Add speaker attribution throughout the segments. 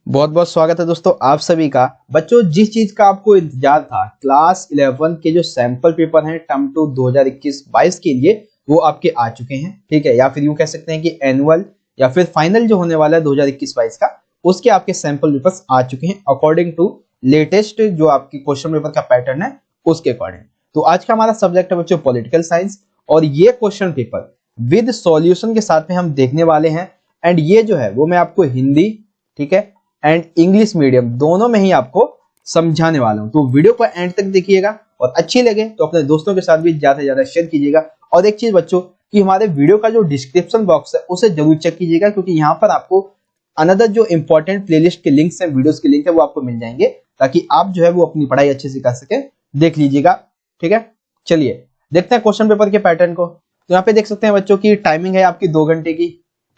Speaker 1: बहुत बहुत स्वागत है दोस्तों आप सभी का। बच्चों, जिस चीज का आपको इंतजार था, क्लास 11 के जो सैंपल पेपर हैं टर्म 2 2021-22 के लिए, वो आपके आ चुके हैं। ठीक है, या फिर यूं कह सकते हैं कि एनुअल या फिर फाइनल जो होने वाला है 2021-22 का, उसके आपके सैंपल पेपर्स आ चुके हैं अकॉर्डिंग टू लेटेस्ट जो आपकी क्वेश्चन पेपर का पैटर्न है उसके अकॉर्डिंग। तो आज का हमारा सब्जेक्ट है बच्चों पॉलिटिकल साइंस, और ये क्वेश्चन पेपर विद सॉल्यूशन के साथ में हम देखने वाले हैं। एंड ये जो है वो मैं आपको हिंदी, ठीक है, एंड इंग्लिश मीडियम दोनों में ही आपको समझाने वाला हूं। तो वीडियो को एंड तक देखिएगा और अच्छी लगे तो अपने दोस्तों के साथ भी ज्यादा से ज्यादा शेयर कीजिएगा। और एक चीज बच्चों कि हमारे वीडियो का जो डिस्क्रिप्शन बॉक्स है उसे जरूर चेक कीजिएगा, क्योंकि यहाँ पर आपको अनदर जो इंपॉर्टेंट प्लेलिस्ट के लिंक्स है, वीडियोस के लिंक है, वो आपको मिल जाएंगे, ताकि आप जो है वो अपनी पढ़ाई अच्छे से कर सके। देख लीजिएगा, ठीक है। चलिए देखते हैं क्वेश्चन पेपर के पैटर्न को। तो यहाँ पे देख सकते हैं बच्चों की टाइमिंग है आपकी 2 घंटे की।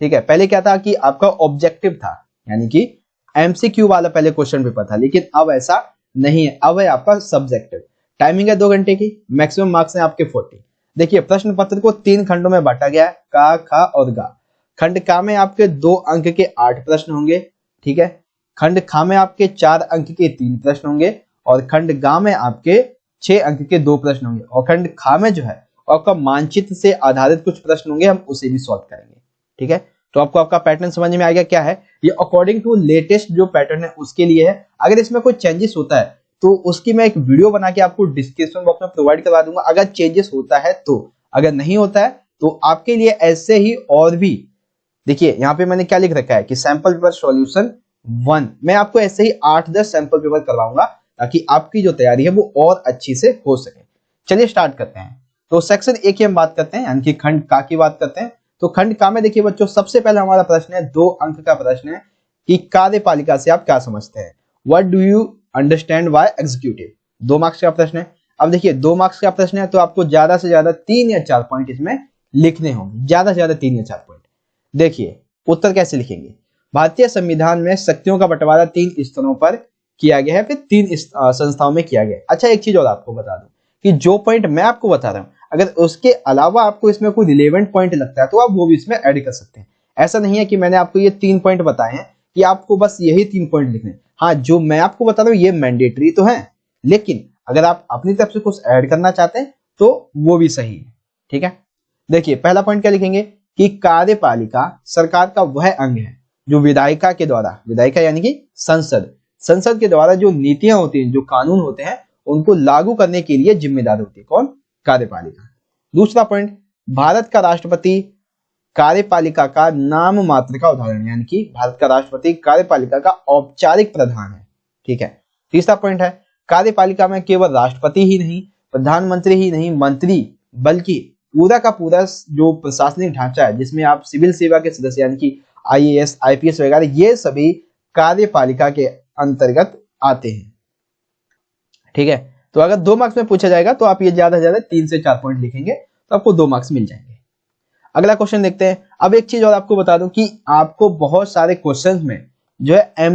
Speaker 1: ठीक है, पहले क्या था कि आपका ऑब्जेक्टिव था, यानी कि एमसीक्यू वाला पहले क्वेश्चन पेपर था, लेकिन अब ऐसा नहीं है, अब है आपका सब्जेक्टिव। टाइमिंग है 2 घंटे की, मैक्सिमम मार्क्स हैं आपके 40। देखिए प्रश्न पत्र को 3 खंडों में बांटा गया है, का, खा और गा। खंड का में आपके 2 अंक के 8 प्रश्न होंगे, ठीक है। खंड खा में आपके 4 अंक के 3 प्रश्न होंगे, और खंड गा में आपके 6 अंक के 2 प्रश्न होंगे, और खंड खा में जो है आपका मानचित्र से आधारित कुछ प्रश्न होंगे, हम उसे भी सॉल्व करेंगे। ठीक है, तो आपको आपका पैटर्न समझ में आ गया क्या है। ये अकॉर्डिंग टू लेटेस्ट जो पैटर्न है उसके लिए है। अगर इसमें कोई चेंजेस होता है तो उसकी मैं एक वीडियो बना के आपको डिस्क्रिप्शन बॉक्स में प्रोवाइड करवा दूंगा, अगर चेंजेस होता है तो। अगर नहीं होता है तो आपके लिए ऐसे ही और भी, देखिए यहाँ पे मैंने क्या लिख रखा है कि सैंपल पेपर सॉल्यूशन 1, मैं आपको ऐसे ही 8-10 सैंपल पेपर करवाऊंगा, ताकि आपकी जो तैयारी है वो और अच्छी से हो सके। चलिए स्टार्ट करते हैं। तो सेक्शन ए की हम बात करते हैं, यानी कि खंड का की बात करते हैं। तो खंड का में देखिए बच्चों, सबसे पहला हमारा प्रश्न है, 2 अंक का प्रश्न है कि कार्यपालिका से आप क्या समझते हैं। What do you understand by executive. 2 marks का प्रश्न है। अब देखिए 2 मार्क्स का प्रश्न है, तो आपको ज्यादा से ज्यादा 3 या 4 पॉइंट इसमें लिखने होंगे, ज्यादा से ज्यादा 3 या 4 पॉइंट। देखिए उत्तर कैसे लिखेंगे। भारतीय संविधान में शक्तियों का बंटवारा 3 स्तरों पर किया गया है, फिर 3 संस्थाओं में किया गया है। अच्छा, एक चीज और आपको बता दूं कि जो पॉइंट मैं आपको बता रहा हूं, अगर उसके अलावा आपको इसमें कोई रिलेवेंट पॉइंट लगता है तो आप वो भी इसमें ऐड कर सकते हैं। ऐसा नहीं है कि मैंने आपको ये 3 पॉइंट बताए हैं कि आपको बस यही 3 पॉइंट लिखने। हाँ, जो मैं आपको बता रहा हूँ ये मैंडेटरी तो है, लेकिन अगर आप अपनी तरफ से कुछ ऐड करना चाहते हैं तो वो भी सही है। ठीक है, देखिए पहला पॉइंट क्या लिखेंगे कि कार्यपालिका सरकार का वह अंग है जो विधायिका के द्वारा, विधायिका यानी कि संसद के द्वारा जो नीतियां होती हैं, जो कानून होते हैं, उनको लागू करने के लिए जिम्मेदार होती है। कौन? कार्यपालिका। दूसरा पॉइंट, भारत का राष्ट्रपति कार्यपालिका का नाम मात्र का उदाहरण, यानी कि भारत का राष्ट्रपति कार्यपालिका का औपचारिक प्रधान है। ठीक है। तीसरा पॉइंट है, कार्यपालिका में केवल राष्ट्रपति ही नहीं, प्रधानमंत्री ही नहीं, मंत्री, बल्कि पूरा का पूरा जो प्रशासनिक ढांचा है, जिसमें आप सिविल सेवा के सदस्य यानी कि आईएएस, आईपीएस वगैरह, ये सभी कार्यपालिका के अंतर्गत आते हैं। ठीक है, तो अगर 2 मार्क्स में पूछा जाएगा तो आप ये ज्यादा से ज्यादा 3 से 4 पॉइंट लिखेंगे तो आपको 2 मार्क्स मिल जाएंगे। अगला क्वेश्चन देखते हैं। अब एक चीज और आपको बता दूं कि आपको बहुत सारे क्वेश्चंस में जो है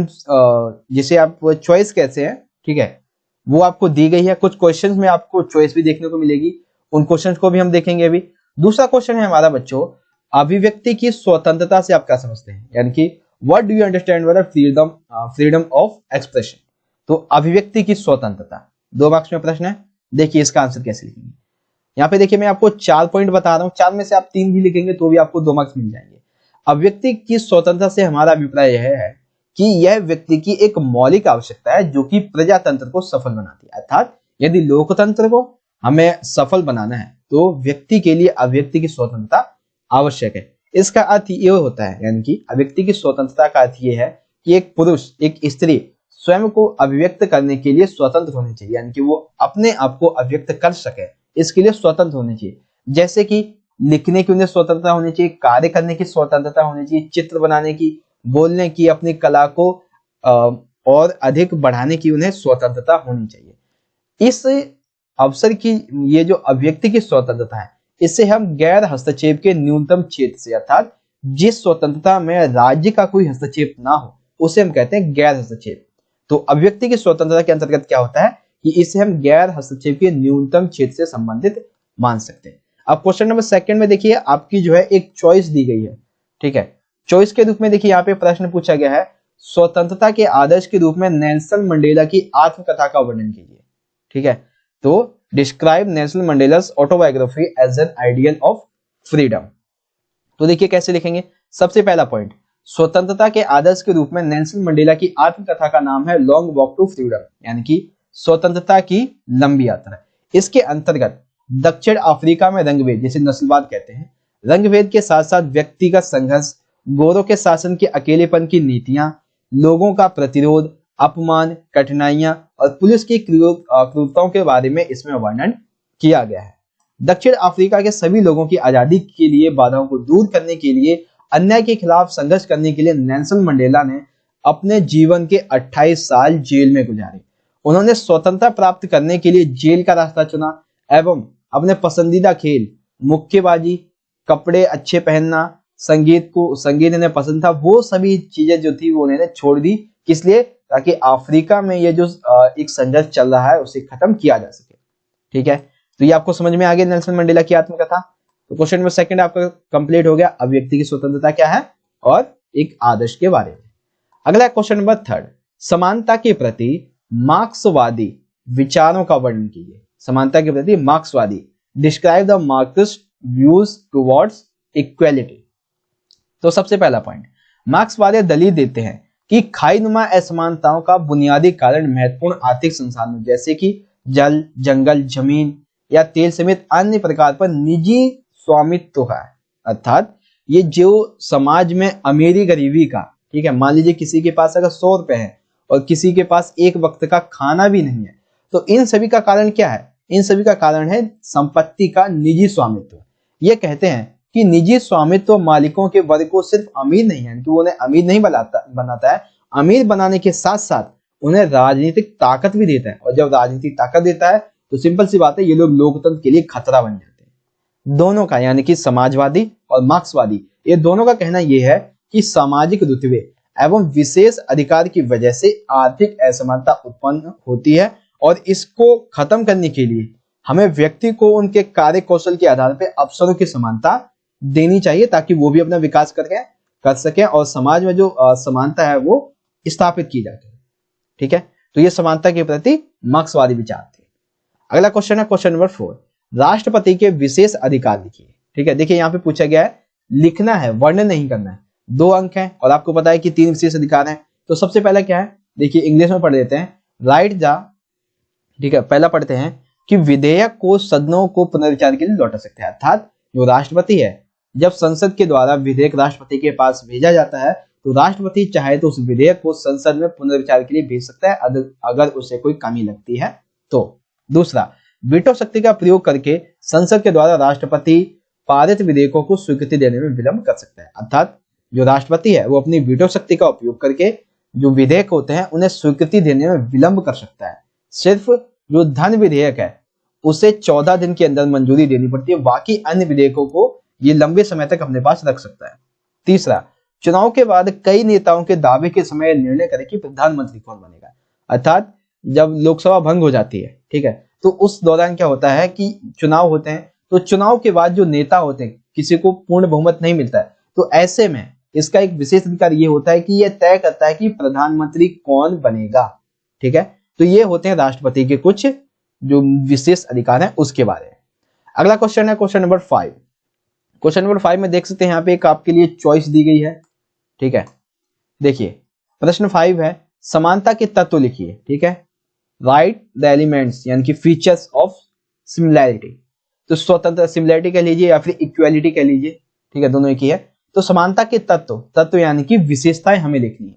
Speaker 1: जिसे आप चॉइस कहते हैं, ठीक है, वो आपको दी गई है। कुछ क्वेश्चंस में आपको चॉइस भी देखने को मिलेगी, उन क्वेश्चंस को भी हम देखेंगे अभी। दूसरा क्वेश्चन है हमारा बच्चों, अभिव्यक्ति की स्वतंत्रता से आप क्या समझते हैं, यानी कि what do you understand by freedom of expression. तो अभिव्यक्ति की स्वतंत्रता 2 मार्क्स में प्रश्न है। देखिए इसका आंसर कैसे लिखेंगे। यहाँ पे देखिए मैं आपको 4 पॉइंट बता रहा हूँ, 4 में से आप 3 भी लिखेंगे तो भी आपको 2 मार्क्स मिल जाएंगे। अभिव्यक्ति की स्वतंत्रता से हमारा अभिप्राय यह है कि यह व्यक्ति की एक मौलिक आवश्यकता है जो कि प्रजातंत्र को सफल बनाती है। अर्थात यदि लोकतंत्र को हमें सफल बनाना है तो व्यक्ति के लिए अभिव्यक्ति की स्वतंत्रता आवश्यक है। इसका अर्थ ये होता है, यानी कि अभिव्यक्ति की स्वतंत्रता का अर्थ ये है कि एक पुरुष, एक स्त्री स्वयं को अभिव्यक्त करने के लिए स्वतंत्र होने चाहिए, यानी कि वो अपने आप को अभिव्यक्त कर सके, इसके लिए स्वतंत्र होने चाहिए। जैसे कि लिखने की उन्हें स्वतंत्रता होनी चाहिए, कार्य करने की स्वतंत्रता होनी चाहिए, चित्र बनाने की, बोलने की, अपनी कला को और अधिक बढ़ाने की उन्हें स्वतंत्रता होनी चाहिए। इस अवसर की ये जो अभिव्यक्ति की स्वतंत्रता है, इससे हम गैर हस्तक्षेप के न्यूनतम क्षेत्र से, अर्थात जिस स्वतंत्रता में राज्य का कोई हस्तक्षेप ना हो, उसे हम कहते हैं गैर हस्तक्षेप। तो अभिव्यक्ति की स्वतंत्रता के अंतर्गत क्या होता है कि इसे हम गैर हस्तक्षेप के न्यूनतम क्षेत्र से संबंधित मान सकते हैं। अब क्वेश्चन नंबर 2 में देखिए आपकी जो है एक चॉइस दी गई है। ठीक है, चॉइस के रूप में देखिए यहाँ पे प्रश्न पूछा गया है, स्वतंत्रता के आदर्श के रूप में नेल्सन मंडेला की आत्मकथा का वर्णन कीजिए। ठीक है, तो describe Nelson Mandela's autobiography as an ideal of freedom. तो देखिए कैसे लिखेंगे। सबसे पहला पॉइंट, स्वतंत्रता के आदर्श के रूप में नेल्सन मंडेला की आत्मकथा का नाम है लॉन्ग वॉक टू फ्रीडम, यानी कि स्वतंत्रता की लंबी यात्रा। इसके अंतर्गत दक्षिण अफ्रीका में रंगभेद, जिसे नस्लवाद कहते हैं, रंगभेद के साथ साथ व्यक्तिगत संघर्ष, गोरों के शासन के अकेलेपन की नीतियां, लोगों का प्रतिरोध, अपमान, कठिनाइयां और पुलिस की क्रूरताओं के बारे में इसमें वर्णन किया गया है। दक्षिण अफ्रीका के सभी लोगों की आजादी के लिए बाधाओं को दूर करने के लिए, अन्याय के खिलाफ संघर्ष करने के लिए नेल्सन मंडेला ने अपने जीवन के 28 साल जेल में गुजारे। उन्होंने स्वतंत्रता प्राप्त करने के लिए जेल का रास्ता चुना एवं अपने पसंदीदा खेल, मुक्केबाजी, कपड़े अच्छे पहनना, संगीत इन्हें पसंद था, वो सभी चीजें जो थी वो उन्होंने छोड़ दी। किस लिए? ताकि अफ्रीका में ये जो एक संघर्ष चल रहा है उसे खत्म किया जा सके। ठीक है, तो ये आपको समझ में आ गया नेल्सन मंडेला की आत्मकथा। तो क्वेश्चन नंबर सेकंड आपका कंप्लीट हो गया। अब व्यक्ति की स्वतंत्रता क्या है और एक आदर्श के बारे में। अगला क्वेश्चन नंबर थर्ड, समानता के प्रति मार्क्सवादी विचारों का वर्णन कीजिए। समानता के प्रति मार्क्सवादी, describe the Marxist views towards equality. तो सबसे पहला पॉइंट, मार्क्सवादी दलील देते हैं कि खाईनुमा असमानताओं का बुनियादी कारण महत्वपूर्ण आर्थिक संसाधनों जैसे कि जल, जंगल, जमीन या तेल समेत अन्य प्रकार पर निजी स्वामित्व है। अर्थात ये जो समाज में अमीरी गरीबी का, ठीक है, मान लीजिए किसी के पास अगर 100 रुपए है और किसी के पास एक वक्त का खाना भी नहीं है, तो इन सभी का कारण क्या है? इन सभी का कारण है संपत्ति का निजी स्वामित्व। ये कहते हैं कि निजी स्वामित्व मालिकों के वर्ग को सिर्फ अमीर नहीं है कि वो उन्हें अमीर नहीं बनाता है, अमीर बनाने के साथ साथ उन्हें राजनीतिक ताकत भी देता है। और जब राजनीतिक ताकत देता है तो सिंपल सी बात है, ये लोग लोकतंत्र के लिए खतरा बन जाते हैं। दोनों का, यानी कि समाजवादी और मार्क्सवादी, ये दोनों का कहना यह है कि सामाजिक रुतबे एवं विशेष अधिकार की वजह से आर्थिक असमानता उत्पन्न होती है और इसको खत्म करने के लिए हमें व्यक्ति को उनके कार्य कौशल के आधार पर अवसरों की समानता देनी चाहिए ताकि वो भी अपना विकास कर सके और समाज में जो समानता है वो स्थापित की जाती है। ठीक है, तो ये समानता के प्रति मार्क्सवादी विचार थे। अगला क्वेश्चन है क्वेश्चन नंबर 4, राष्ट्रपति के विशेष अधिकार लिखिए। ठीक है, देखिए यहाँ पे पूछा गया है, लिखना है, वर्णन नहीं करना है। 2 अंक हैं और आपको पता है कि 3 विशेष अधिकार हैं। तो सबसे पहला क्या है, देखिए इंग्लिश में पढ़ लेते हैं, राइट द, ठीक है, पहला पढ़ते हैं कि विधेयक को सदनों को पुनर्विचार के लिए लौटा सकते हैं। अर्थात जो राष्ट्रपति है, जब संसद के द्वारा विधेयक राष्ट्रपति के पास भेजा जाता है तो राष्ट्रपति चाहे तो उस विधेयक को संसद में पुनर्विचार के लिए भेज सकता है अगर उसे कोई कमी लगती है तो। दूसरा, वीटो शक्ति का प्रयोग करके संसद के द्वारा राष्ट्रपति पारित विधेयकों को स्वीकृति देने में विलंब कर सकता है। अर्थात जो राष्ट्रपति है वो अपनी वीटो शक्ति का उपयोग करके जो विधेयक होते हैं उन्हें स्वीकृति देने में विलंब कर सकता है। सिर्फ जो धन विधेयक है उसे 14 दिन के अंदर मंजूरी देनी पड़ती है, बाकी अन्य विधेयकों को ये लंबे समय तक अपने पास रख सकता है। तीसरा, चुनाव के बाद कई नेताओं के दावे के समय निर्णय करे कि प्रधानमंत्री कौन बनेगा। अर्थात जब लोकसभा भंग हो जाती है, ठीक है, तो उस दौरान क्या होता है कि चुनाव होते हैं, तो चुनाव के बाद जो नेता होते हैं किसी को पूर्ण बहुमत नहीं मिलता है, तो ऐसे में इसका एक विशेष अधिकार ये होता है कि यह तय करता है कि प्रधानमंत्री कौन बनेगा। ठीक है, तो ये होते हैं राष्ट्रपति के कुछ जो विशेष अधिकार हैं उसके बारे में। अगला क्वेश्चन है क्वेश्चन नंबर 5। क्वेश्चन नंबर 5 में देख सकते हैं यहाँ पे एक आपके लिए चॉइस दी गई है। ठीक है, देखिए प्रश्न 5 है, समानता के तत्व लिखिए। ठीक है, राइट द एलिमेंट्स यानी कि फीचर्स ऑफ सिमिलैरिटी। तो स्वतंत्र सिमिलैरिटी कह लीजिए या फिर इक्वालिटी कह लीजिए, ठीक है, दोनों एक ही है। तो समानता के तत्व यानी कि विशेषताएं हमें लिखनी है।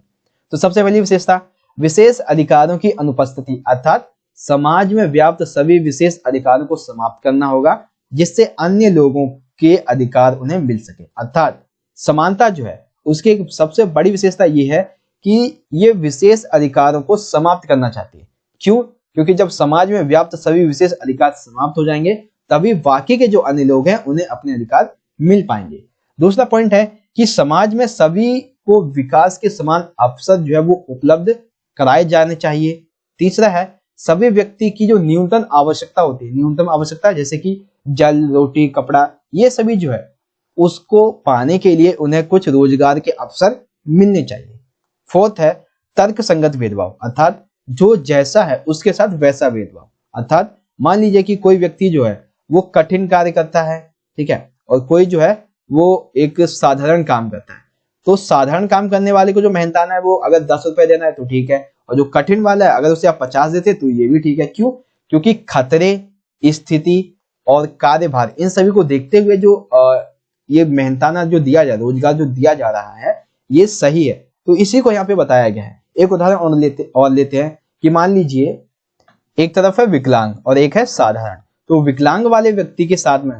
Speaker 1: तो सबसे पहली विशेषता, विशेष अधिकारों की अनुपस्थिति, अर्थात समाज में व्याप्त सभी विशेष अधिकारों को समाप्त करना होगा जिससे अन्य लोगों के अधिकार उन्हें मिल सके। अर्थात समानता जो है उसकी एक सबसे बड़ी विशेषता यह है कि ये विशेष अधिकारों को समाप्त करना चाहती है। क्यों? क्योंकि जब समाज में व्याप्त सभी विशेष अधिकार समाप्त हो जाएंगे तभी बाकी के जो अन्य लोग हैं उन्हें अपने अधिकार मिल पाएंगे। दूसरा पॉइंट है कि समाज में सभी को विकास के समान अवसर जो है वो उपलब्ध कराए जाने चाहिए। तीसरा है, सभी व्यक्ति की जो न्यूनतम आवश्यकता होती है, न्यूनतम आवश्यकता जैसे कि जल, रोटी, कपड़ा, ये सभी जो है उसको पाने के लिए उन्हें कुछ रोजगार के अवसर मिलने चाहिए। फोर्थ है तर्क संगत भेदभाव, अर्थात जो जैसा है उसके साथ वैसा भेदभाव। अर्थात मान लीजिए कि कोई व्यक्ति जो है वो कठिन कार्य करता है, ठीक है, और कोई जो है वो एक साधारण काम करता है, तो साधारण काम करने वाले को जो मेहनताना है वो अगर 10 रुपए देना है तो ठीक है, और जो कठिन वाला है अगर उसे आप 50 देते तो ये भी ठीक है। क्यों? क्योंकि खतरे, स्थिति और कार्यभार इन सभी को देखते हुए जो ये मेहनताना जो दिया जा रहा है, रोजगार जो दिया जा रहा है, ये सही है। तो इसी को यहाँ पे बताया गया है। एक उदाहरण और लेते हैं कि मान लीजिए एक तरफ है विकलांग और एक है साधारण, तो विकलांग वाले व्यक्ति के साथ में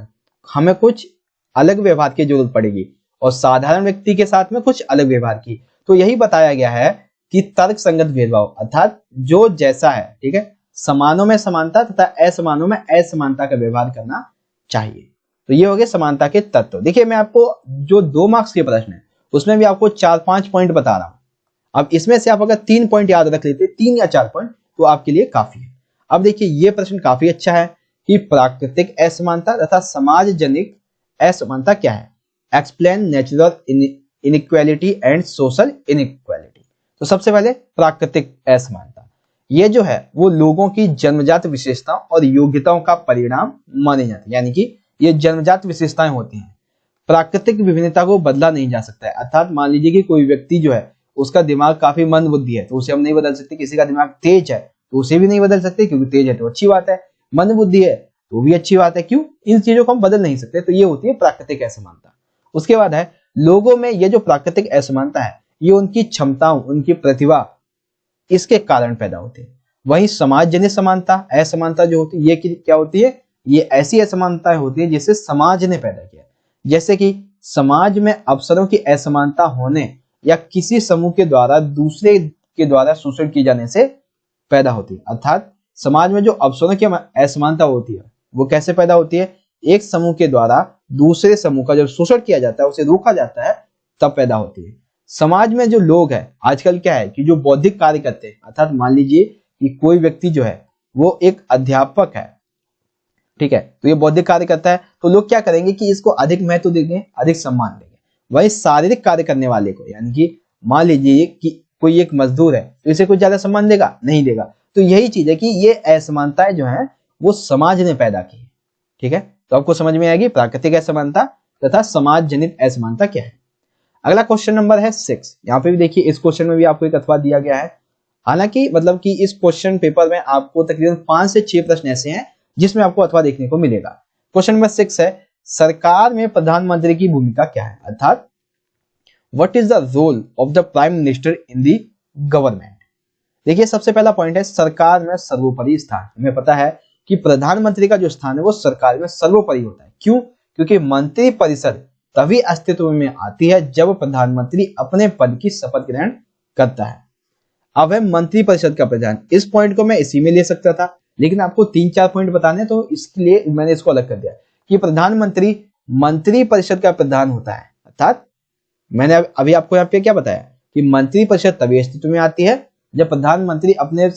Speaker 1: हमें कुछ अलग व्यवहार की जरूरत पड़ेगी और साधारण व्यक्ति के साथ में कुछ अलग व्यवहार की। तो यही बताया गया है कि तर्क संगत भेदभाव, अर्थात जो जैसा है, ठीक है, समानों में समानता तथा असमानों में असमानता का व्यवहार करना चाहिए। तो ये हो गए समानता के तत्व। देखिए मैं आपको जो 2 मार्क्स के प्रश्न है उसमें भी आपको 4-5 पॉइंट बता रहा हूं। अब इसमें से आप अगर 3 पॉइंट याद रख लेते, 3 या 4 पॉइंट, तो आपके लिए काफी है। अब देखिए ये प्रश्न काफी अच्छा है कि प्राकृतिक असमानता तथा समाज जनित असमानता क्या है। Explain natural inequality and social inequality. तो सबसे पहले प्राकृतिक असमानता, ये जो है वो लोगों की जन्मजात विशेषताओं और योग्यताओं का परिणाम माने जाते हैं, यानी कि ये जन्मजात विशेषताएं होती हैं। प्राकृतिक विभिन्नता को बदला नहीं जा सकता है। अर्थात मान लीजिए कि कोई व्यक्ति जो है उसका दिमाग काफी मंद बुद्धि है तो उसे हम नहीं बदल सकते, किसी का दिमाग तेज है तो उसे भी नहीं बदल सकते, क्योंकि तेज है तो अच्छी बात है, मंद बुद्धि है तो भी अच्छी बात है। क्यों? इन चीजों को हम बदल नहीं सकते। तो ये होती है प्राकृतिक असमानता। उसके बाद है लोगों में ये जो प्राकृतिक असमानता है ये उनकी क्षमताओं, उनकी प्रतिभा, इसके कारण पैदा होती है। वहीं समाज जनित समानता असमानता जो होती है ये क्या होती है? ये ऐसी असमानताएं होती है जिसे समाज ने पैदा किया, जैसे कि समाज में अवसरों की असमानता होने या किसी समूह के द्वारा दूसरे के द्वारा शोषण किए जाने से पैदा होती है। अर्थात समाज में जो अवसरों की असमानता होती है वो कैसे पैदा होती है? एक समूह के द्वारा दूसरे समूह का जब शोषण किया जाता है, उसे रोका जाता है, तब पैदा होती है। समाज में जो लोग हैं आजकल क्या है कि जो बौद्धिक कार्य करते हैं, अर्थात मान लीजिए कि कोई व्यक्ति जो है वो एक अध्यापक है, ठीक है, तो ये बौद्धिक कार्य करता है, तो लोग क्या करेंगे कि इसको अधिक महत्व देंगे, अधिक सम्मान देंगे। वही शारीरिक कार्य करने वाले को, यानी कि मान लीजिए कि कोई एक मजदूर है तो इसे कुछ ज्यादा सम्मान देगा? नहीं देगा। तो यही चीज है कि ये असमानताएं जो है वो समाज ने पैदा की, ठीक है। तो आपको समझ में आएगी प्राकृतिक असमानता तथा समाज जनित असमानता क्या है। अगला क्वेश्चन नंबर है 6। यहाँ पे भी देखिए इस क्वेश्चन में भी आपको एक अथवा दिया गया है। हालांकि मतलब कि इस क्वेश्चन पेपर में आपको तकरीबन 5 से 6 प्रश्न ऐसे हैं जिसमें आपको अथवा देखने को मिलेगा। क्वेश्चन नंबर 6 है सरकार में प्रधानमंत्री की भूमिका क्या है, अर्थात what is the role of the prime minister in the government. देखिए सबसे पहला पॉइंट है सरकार में सर्वोपरि स्थान। हमें पता है कि प्रधानमंत्री का जो स्थान है वो सरकार में सर्वोपरि होता है। क्यों? क्योंकि मंत्री परिषद तभी अस्तित्व में आती है जब प्रधानमंत्री अपने पद की शपथ ग्रहण करता है। अब है मंत्री परिषद का प्रधान। इस पॉइंट को मैं इसी में ले सकता था, लेकिन आपको 3-4 पॉइंट बताने, तो इसके लिए मैंने इसको अलग कर दिया कि प्रधानमंत्री मंत्री परिषद का प्रधान होता है। अर्थात मैंने अभी आपको यहाँ पे क्या बताया कि मंत्री परिषद तभी अस्तित्व में आती है जब प्रधानमंत्री अपने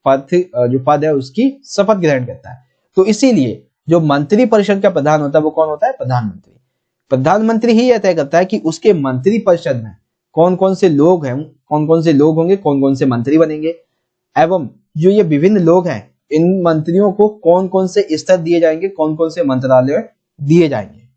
Speaker 1: पद जो पद है उसकी शपथ ग्रहण करता है। तो इसीलिए जो मंत्री परिषद का प्रधान होता है वो कौन होता है? प्रधानमंत्री। प्रधानमंत्री ही यह तय करता है कि उसके मंत्री परिषद में कौन कौन से लोग हैं, कौन कौन से लोग होंगे, कौन कौन से मंत्री बनेंगे, एवं जो ये विभिन्न लोग हैं इन मंत्रियों को कौन कौन से स्तर दिए जाएंगे, कौन कौन से मंत्रालय दिए जाएंगे।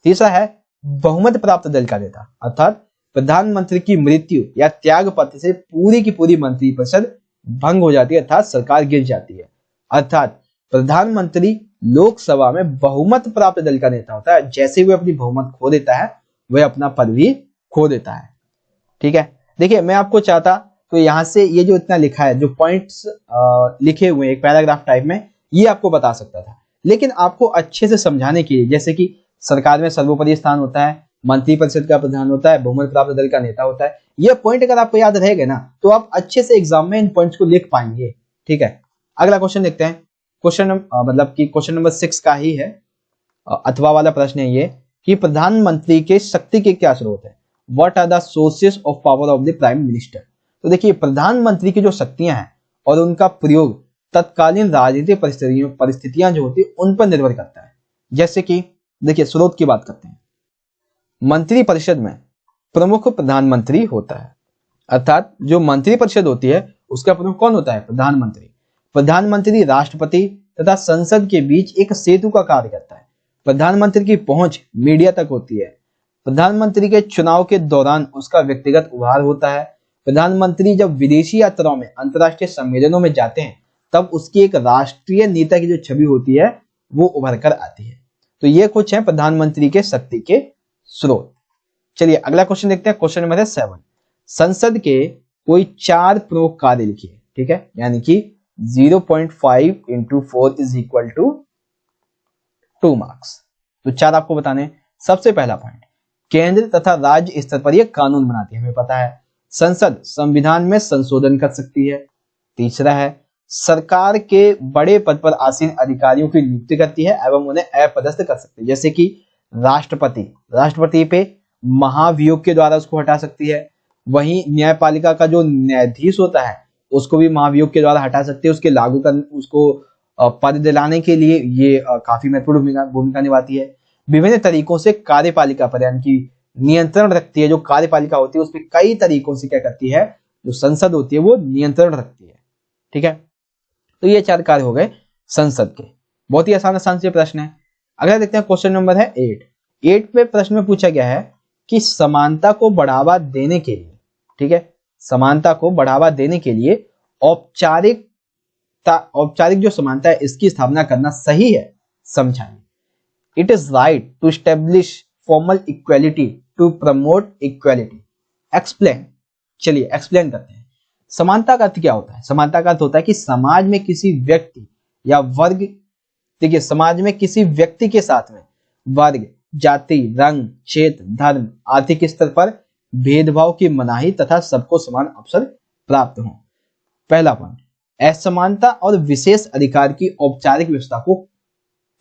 Speaker 1: तीसरा है बहुमत प्राप्त दल का नेता। अर्थात प्रधानमंत्री की मृत्यु या त्याग पत्र से पूरी की पूरी मंत्री परिषद भंग हो जाती है, अर्थात सरकार गिर जाती है। अर्थात प्रधानमंत्री लोकसभा में बहुमत प्राप्त दल का नेता होता है। जैसे ही वह अपनी बहुमत खो देता है वह अपना पद भी खो देता है। ठीक है, देखिए मैं आपको चाहता तो यहां से ये जो इतना लिखा है, जो पॉइंट्स लिखे हुए एक पैराग्राफ टाइप में, ये आपको बता सकता था, लेकिन आपको अच्छे से समझाने के लिए, जैसे कि सरकार में सर्वोपरि स्थान होता है, मंत्री परिषद का प्रधान होता है, बहुमत प्राप्त दल का नेता होता है, ये पॉइंट अगर आपको याद रहेगा ना तो आप अच्छे से एग्जाम में इन पॉइंट्स को लिख पाएंगे। ठीक है, अगला क्वेश्चन देखते हैं। क्वेश्चन मतलब कि क्वेश्चन नंबर 6 का ही है, अथवा वाला प्रश्न है ये कि प्रधानमंत्री के शक्ति के क्या स्रोत है। What are the sources of power of the prime minister. तो देखिए प्रधानमंत्री की जो शक्तियां हैं और उनका प्रयोग तत्कालीन राजनीतिक परिस्थितियां जो होती है उन पर निर्भर करता है। जैसे कि देखिए स्रोत की बात करते हैं, मंत्री परिषद में प्रमुख प्रधानमंत्री होता है। अर्थात जो मंत्रिपरिषद होती है उसका प्रमुख कौन होता है? प्रधानमंत्री। प्रधानमंत्री राष्ट्रपति तथा संसद के बीच एक सेतु का कार्य करता है। प्रधानमंत्री की पहुंच मीडिया तक होती है। प्रधानमंत्री के चुनाव के दौरान उसका व्यक्तिगत उभार होता है। प्रधानमंत्री जब विदेशी यात्राओं में, अंतर्राष्ट्रीय सम्मेलनों में जाते हैं तब उसकी एक राष्ट्रीय नेता की जो छवि होती है वो उभर कर आती है। तो ये कुछ है प्रधानमंत्री के शक्ति के स्रोत। चलिए अगला क्वेश्चन देखते हैं। क्वेश्चन नंबर है 7। संसद के कोई 4 प्रमुख कार्य लिखिए। ठीक है, यानी कि 0.5 × 4 = 2 मार्क्स। तो 4 आपको बताने। सबसे पहला पॉइंट, केंद्र तथा राज्य स्तर पर यह कानून बनाती है, हमें पता है। संसद संविधान में संशोधन कर सकती है। तीसरा है, सरकार के बड़े पद पर आसीन अधिकारियों की नियुक्ति करती है एवं उन्हें अपदस्थ कर सकती है, जैसे कि राष्ट्रपति पे महाभियोग के द्वारा उसको हटा सकती है। वहीं न्यायपालिका का जो न्यायाधीश होता है उसको भी महाभियोग के द्वारा हटा सकते हैं। उसके लागू कर उसको पद दिलाने के लिए ये काफी महत्वपूर्ण भूमिका निभाती है। विभिन्न तरीकों से कार्यपालिका पर यानी कि नियंत्रण रखती है। जो कार्यपालिका होती है उस पर कई तरीकों से क्या करती है, जो संसद होती है वो नियंत्रण रखती है। ठीक है, तो ये 4 कार्य हो गए संसद के। बहुत ही आसान से प्रश्न है। अगला देखते हैं क्वेश्चन नंबर है 8 पे प्रश्न में पूछा गया है कि समानता को बढ़ावा देने के लिए, ठीक है, समानता को बढ़ावा देने के लिए औपचारिक जो समानता है इसकी स्थापना करना सही है, समझाइए। It is right to establish formal equality to promote equality. Explain. चलिए एक्सप्लेन करते हैं। समानता का अर्थ क्या होता है? समानता का अर्थ होता है कि समाज में किसी व्यक्ति या वर्ग, देखिए समाज में किसी व्यक्ति के साथ में वर्ग, जाति, रंग, क्षेत्र, धर्म, आर्थिक स्तर पर भेदभाव की मनाही तथा सबको समान अवसर प्राप्त हो। पहला पॉइंट, असमानता और विशेष अधिकार की औपचारिक व्यवस्था को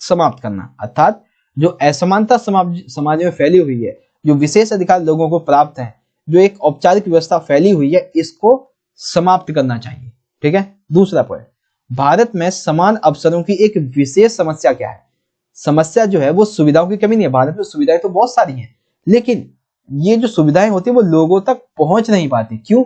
Speaker 1: समाप्त करना, अर्थात जो असमानता समाज में फैली हुई है, जो विशेष अधिकार लोगों को प्राप्त है, जो एक औपचारिक व्यवस्था फैली हुई है, इसको समाप्त करना चाहिए। ठीक है। दूसरा पॉइंट, भारत में समान अवसरों की एक विशेष समस्या क्या है? समस्या जो है वो सुविधाओं की कमी नहीं है। भारत में सुविधाएं तो बहुत सारी हैं, लेकिन ये जो सुविधाएं होती है वो लोगों तक पहुंच नहीं पाती। क्यों?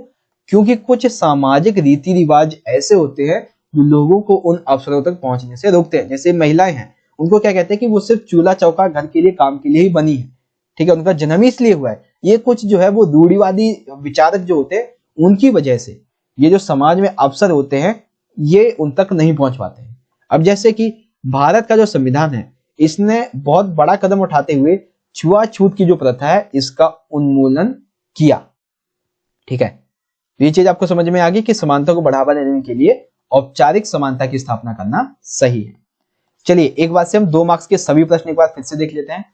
Speaker 1: क्योंकि कुछ सामाजिक रीति रिवाज ऐसे होते हैं जो लोगों को उन अवसरों तक पहुंचने से रोकते हैं। जैसे महिलाएं हैं, उनको क्या कहते हैं कि वो सिर्फ चूल्हा चौका घर के लिए, काम के लिए ही बनी है। ठीक है, उनका जन्म ही इसलिए हुआ है। ये कुछ जो है वो रूढ़िवादी विचारक जो होते हैं, उनकी वजह से ये जो समाज में अवसर होते हैं ये उन तक नहीं पहुंच पाते हैं। अब जैसे कि भारत का जो संविधान है, इसने बहुत बड़ा कदम उठाते हुए छुआछूत की जो प्रथा है इसका उन्मूलन किया। ठीक है, ये चीज आपको समझ में आ गई कि समानता को बढ़ावा देने के लिए औपचारिक समानता की स्थापना करना सही है। चलिए एक बात से हम 2 मार्क्स के सभी प्रश्न एक बार फिर से देख लेते हैं।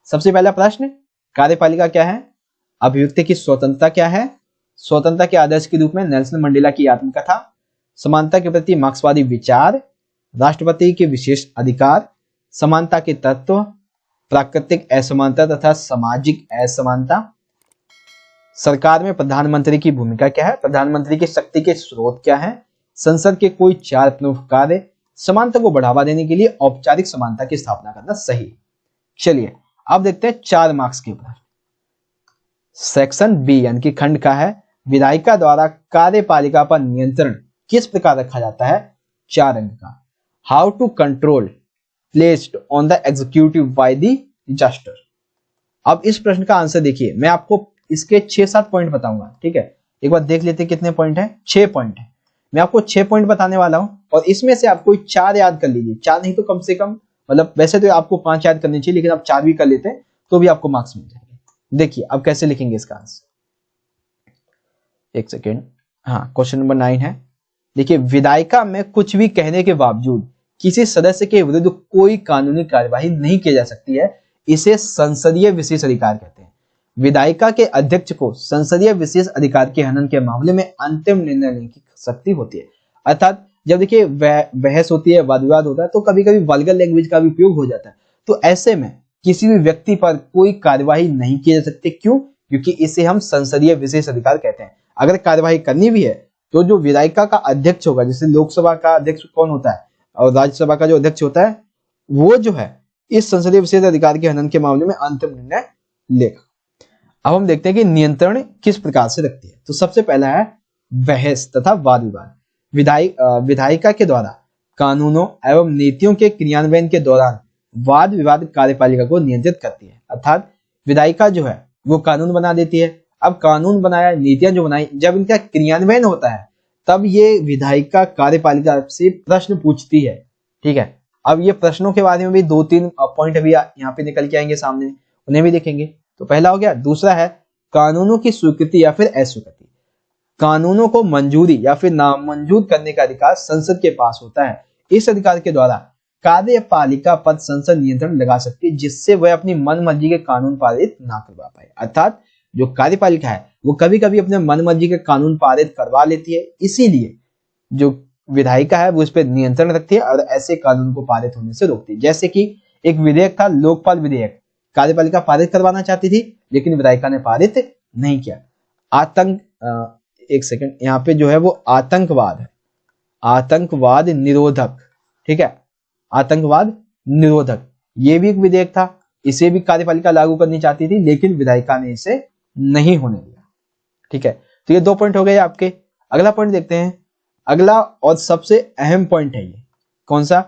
Speaker 1: सबसे पहला प्रश्न, कार्यपालिका क्या है? अभिव्यक्ति की स्वतंत्रता क्या है? स्वतंत्रता के आदर्श के रूप में नेल्सन मंडेला की आत्मकथा। समानता के प्रति मार्क्सवादी विचार। राष्ट्रपति के विशेष अधिकार। समानता के तत्व। प्राकृतिक असमानता तथा सामाजिक असमानता। सरकार में प्रधानमंत्री की भूमिका क्या है? प्रधानमंत्री की शक्ति के स्रोत क्या है? संसद के कोई 4 प्रमुख कार्य। समानता को बढ़ावा देने के लिए औपचारिक समानता की स्थापना करना सही। चलिए अब देखते हैं 4 मार्क्स के प्रश्न। सेक्शन बी यानी कि खंड का है, विधायिका द्वारा कार्यपालिका पर नियंत्रण किस प्रकार रखा जाता है? 4 अंक का। How to control placed on the executive by the justice. अब इस प्रश्न का आंसर देखिए, मैं आपको इसके 6-7 पॉइंट बताऊंगा। ठीक है, एक बार देख लेते हैं कितने पॉइंट है। 6 पॉइंट है। मैं आपको 6 पॉइंट बताने वाला हूं और इसमें से आपको 4 याद कर लीजिए। 4 नहीं तो कम से कम, मतलब वैसे तो आपको 5 याद करनी चाहिए, लेकिन आप 4 भी कर लेते हैं तो भी आपको मार्क्स मिल जाएंगे। देखिए अब कैसे लिखेंगे इसका आंसर। एक सेकेंड, हाँ क्वेश्चन नंबर 9 है। देखिए, विधायिका में कुछ भी कहने के बावजूद किसी सदस्य के विरुद्ध कोई कानूनी कार्यवाही नहीं की जा सकती है। इसे संसदीय विशेष अधिकार कहते हैं। विधायिका के अध्यक्ष को संसदीय विशेष अधिकार के हनन के मामले में अंतिम निर्णय लेने की शक्ति होती है। अर्थात जब देखिए बहस होती है, वाद विवाद होता है, तो कभी कभी वल्गर लैंग्वेज का भी उपयोग हो जाता है। तो ऐसे में किसी भी व्यक्ति पर कोई कार्यवाही नहीं की जा सकती। क्यों? क्योंकि इसे हम संसदीय विशेष अधिकार कहते हैं। अगर कार्यवाही करनी भी है तो जो विधायिका का अध्यक्ष होगा, जैसे लोकसभा का अध्यक्ष कौन होता है और राज्यसभा का जो अध्यक्ष होता है, वो जो है इस संसदीय विशेष अधिकार के हनन के मामले में अंतिम निर्णय लेगा। अब हम देखते हैं कि नियंत्रण किस प्रकार से रखती है। तो सबसे पहला है बहस तथा वाद विवाद। विधायिका के द्वारा कानूनों एवं नीतियों के क्रियान्वयन के दौरान वाद विवाद कार्यपालिका को नियंत्रित करती है। अर्थात विधायिका जो है वो कानून बना देती है। अब कानून बनाया, नीतियां जो बनाई, जब इनका क्रियान्वयन होता है तब ये विधायिका कार्यपालिका से प्रश्न पूछती है। ठीक है, अब ये प्रश्नों के बारे में भी 2-3 पॉइंट अभी यहाँ पे निकल के आएंगे सामने, उन्हें भी देखेंगे। तो पहला हो गया। दूसरा है कानूनों की स्वीकृति या फिर अस्वीकृति। कानूनों को मंजूरी या फिर नामंजूर करने का अधिकार संसद के पास होता है। इस अधिकार के द्वारा कार्यपालिका पर संसद नियंत्रण लगा सकती है, जिससे वह अपनी मनमर्जी के कानून पारित ना करवा पाए। अर्थात जो कार्यपालिका है वो कभी कभी अपने मनमर्जी के कानून पारित करवा लेती है, इसीलिए जो विधायिका है वो इस पर नियंत्रण रखती है और ऐसे कानून को पारित होने से रोकती है। जैसे कि एक विधेयक था, लोकपाल विधेयक, कार्यपालिका पारित करवाना चाहती थी लेकिन विधायिका ने पारित नहीं किया। एक सेकंड, यहाँ पे जो है वो आतंकवाद है, आतंकवाद निरोधक। ठीक है, आतंकवाद निरोधक, ये भी एक विधेयक था, इसे भी कार्यपालिका लागू करनी चाहती थी लेकिन विधायिका ने इसे नहीं होने दिया। ठीक है, तो ये 2 पॉइंट हो गए आपके। अगला पॉइंट देखते हैं। अगला और सबसे अहम पॉइंट है ये, कौन सा?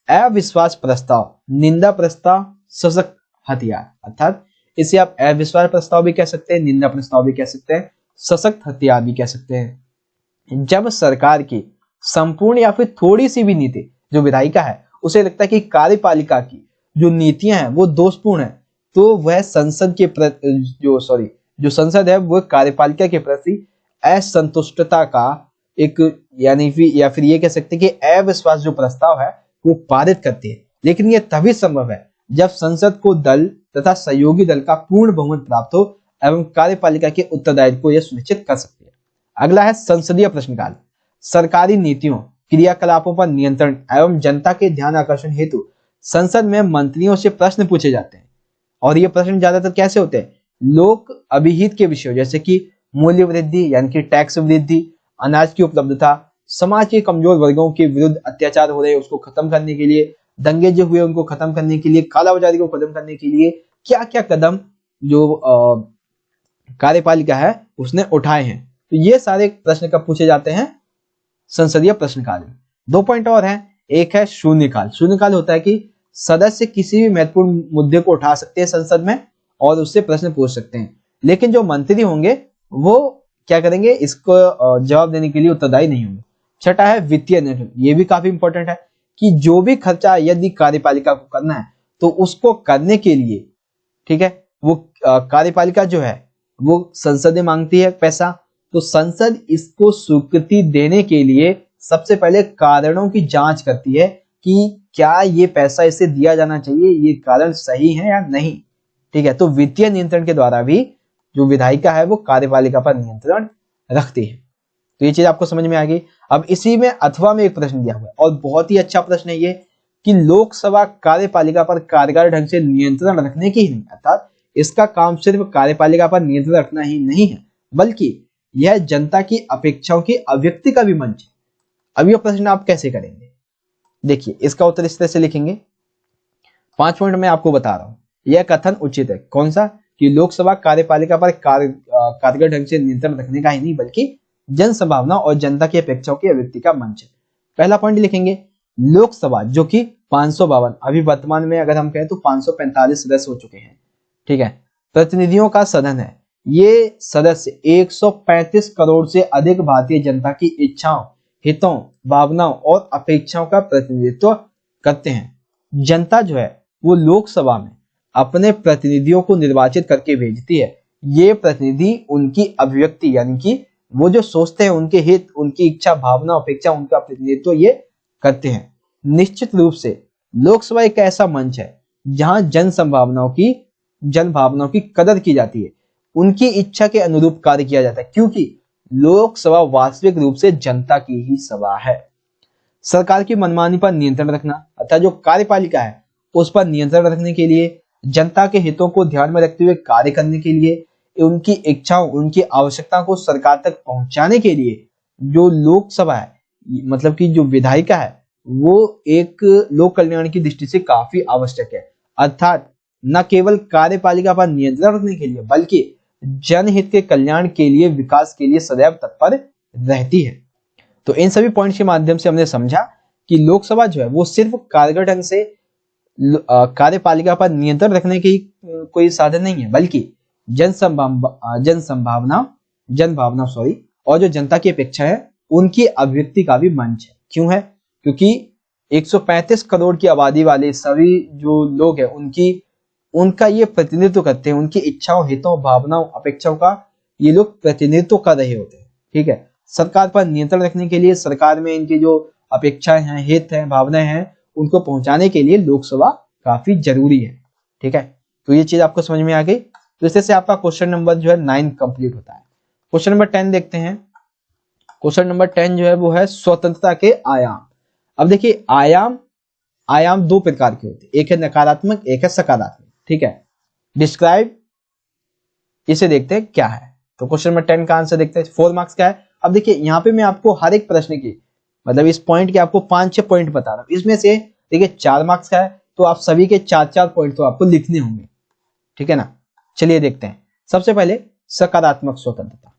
Speaker 1: अविश्वास प्रस्ताव, निंदा प्रस्ताव, सशक्त हथियार। अर्थात इसे आप अविश्वास प्रस्ताव भी कह सकते हैं, निंदा प्रस्ताव भी कह सकते हैं, सशक्त हथियार भी कह सकते हैं। जब सरकार की संपूर्ण या फिर थोड़ी सी भी नीति, जो विधायिका है उसे लगता है कि कार्यपालिका की जो नीतियां हैं वो दोषपूर्ण है, तो वह संसद के जो संसद है वो कार्यपालिका के प्रति असंतुष्टता का एक या फिर ये कह सकते हैं कि अविश्वास जो प्रस्ताव है वो पारित करती है। लेकिन यह तभी संभव है जब संसद को दल तथा सहयोगी दल का पूर्ण बहुमत प्राप्त हो एवं कार्यपालिका के उत्तरदायित्व को यह सुनिश्चित कर सकती है। अगला है संसदीय प्रश्नकाल। सरकारी नीतियों, क्रियाकलापों पर नियंत्रण एवं जनता के ध्यान आकर्षण हेतु संसद में मंत्रियों से प्रश्न पूछे जाते हैं। और ये प्रश्न ज्यादातर कैसे होते हैं? लोक अभिहित के विषयों, जैसे कि मूल्य वृद्धि यानी कि टैक्स वृद्धि, अनाज की उपलब्धता, समाज के कमजोर वर्गों के विरुद्ध अत्याचार हो रहे हैं उसको खत्म करने के लिए, दंगे जो हुए उनको खत्म करने के लिए, कालाबाजारी को खत्म करने के लिए क्या क्या कदम जो कार्यपालिका है उसने उठाए हैं। तो ये सारे प्रश्न कब पूछे जाते हैं? संसदीय प्रश्नकाल में। 2 पॉइंट और हैं। एक है शून्यकाल। शून्यकाल होता है कि सदस्य किसी भी महत्वपूर्ण मुद्दे को उठा सकते हैं संसद में और उससे प्रश्न पूछ सकते हैं, लेकिन जो मंत्री होंगे वो क्या करेंगे? इसको जवाब देने के लिए उत्तरदायी नहीं होंगे। छठा है वित्तीय नियंत्रण। ये भी काफी इंपॉर्टेंट है कि जो भी खर्चा यदि कार्यपालिका को करना है तो उसको करने के लिए, ठीक है, वो कार्यपालिका जो है वो संसद में मांगती है पैसा, तो संसद इसको स्वीकृति देने के लिए सबसे पहले कारणों की जांच करती है कि क्या ये पैसा इसे दिया जाना चाहिए, ये कारण सही है या नहीं। ठीक है, तो वित्तीय नियंत्रण के द्वारा भी जो विधायिका है वो कार्यपालिका पर नियंत्रण रखती है। तो ये चीज आपको समझ में आ गई। अब इसी में अथवा में एक प्रश्न दिया हुआ है और बहुत ही अच्छा प्रश्न है ये, कि लोकसभा कार्यपालिका पर कारगर ढंग से नियंत्रण रखने की ही नहीं, अर्थात इसका काम सिर्फ कार्यपालिका पर नियंत्रण रखना ही नहीं है, बल्कि यह जनता की अपेक्षाओं की अभिव्यक्ति का भी मंच है। अब यह प्रश्न आप कैसे करेंगे? देखिए, इसका उत्तर इस तरह से लिखेंगे। 5 पॉइंट में आपको बता रहा हूं। यह कथन उचित है, कौन सा? कि लोकसभा कार्यपालिका पर कारगर ढंग से नियंत्रण रखने का ही नहीं बल्कि जन संभावना और जनता की अपेक्षाओं की अभिव्यक्ति का मंच है। पहला पॉइंट लिखेंगे, लोकसभा जो कि 552, अभी वर्तमान में अगर हम कहें तो 545 सदस्य हो चुके हैं, ठीक है, प्रतिनिधियों का सदन है। ये सदस्य 135 करोड़ से अधिक भारतीय जनता की इच्छाओं, हितों, भावनाओं और अपेक्षाओं का प्रतिनिधित्व करते हैं। जनता जो है वो लोकसभा में अपने प्रतिनिधियों को निर्वाचित करके भेजती है। ये प्रतिनिधि उनकी अभिव्यक्ति यानी कि वो जो सोचते हैं, उनके हित, उनकी इच्छा, भावना, अपेक्षा, उनका प्रतिनिधित्व ये करते हैं। निश्चित रूप से लोकसभा एक ऐसा मंच है जहां जन भावनाओं की कदर की जाती है, उनकी इच्छा के अनुरूप कार्य किया जाता है, क्योंकि लोकसभा वास्तविक रूप से जनता की ही सभा है। सरकार की मनमानी पर नियंत्रण रखना, अर्थात जो कार्यपालिका है उस पर नियंत्रण रखने के लिए, जनता के हितों को ध्यान में रखते हुए कार्य करने के लिए, उनकी इच्छाओं, उनकी आवश्यकताओं को सरकार तक पहुंचाने के लिए जो लोकसभा है, मतलब कि जो विधायिका है, वो एक लोक कल्याण की दृष्टि से काफी आवश्यक है। अर्थात न केवल कार्यपालिका पर नियंत्रण रखने के लिए बल्कि जनहित के कल्याण के लिए, विकास के लिए सदैव तत्पर रहती है। तो इन सभी पॉइंट्स के माध्यम से हमने समझा कि लोकसभा जो है वो सिर्फ कारगर ढंग से कार्यपालिका पर नियंत्रण रखने की कोई साधन नहीं है, बल्कि जनभावना और जो जनता की अपेक्षा है उनकी अभिव्यक्ति का भी मंच है। क्यों है? क्योंकि 135 करोड़ की आबादी वाले सभी जो लोग हैं उनका ये प्रतिनिधित्व करते हैं, उनकी इच्छाओं, हितों, भावनाओं, अपेक्षाओं का ये लोग प्रतिनिधित्व कर रहे होते हैं। ठीक है, सरकार पर नियंत्रण रखने के लिए, सरकार में इनकी जो अपेक्षाएं हैं, हित हैं, भावनाएं हैं, उनको पहुंचाने के लिए लोकसभा काफी जरूरी है। ठीक है, तो ये चीज आपको समझ में आ गई। तो इससे आपका क्वेश्चन नंबर जो है 9 कंप्लीट होता है। क्वेश्चन नंबर 10 देखते हैं। क्वेश्चन नंबर 10 जो है वो है स्वतंत्रता के आयाम। अब देखिए, आयाम दो प्रकार के होते हैं, एक है नकारात्मक, एक है सकारात्मक। ठीक है, डिस्क्राइब, इसे देखते हैं क्या है। तो क्वेश्चन नंबर 10 का आंसर देखते हैं। 4 मार्क्स का है। अब देखिए, यहाँ पे मैं आपको हर एक प्रश्न की, मतलब इस पॉइंट के आपको 5-6 पॉइंट बता रहा हूं। इसमें से देखिए 4 मार्क्स का है, तो आप सभी के 4-4 पॉइंट तो आपको लिखने होंगे। ठीक है ना, चलिए देखते हैं। सबसे पहले सकारात्मक स्वतंत्रता।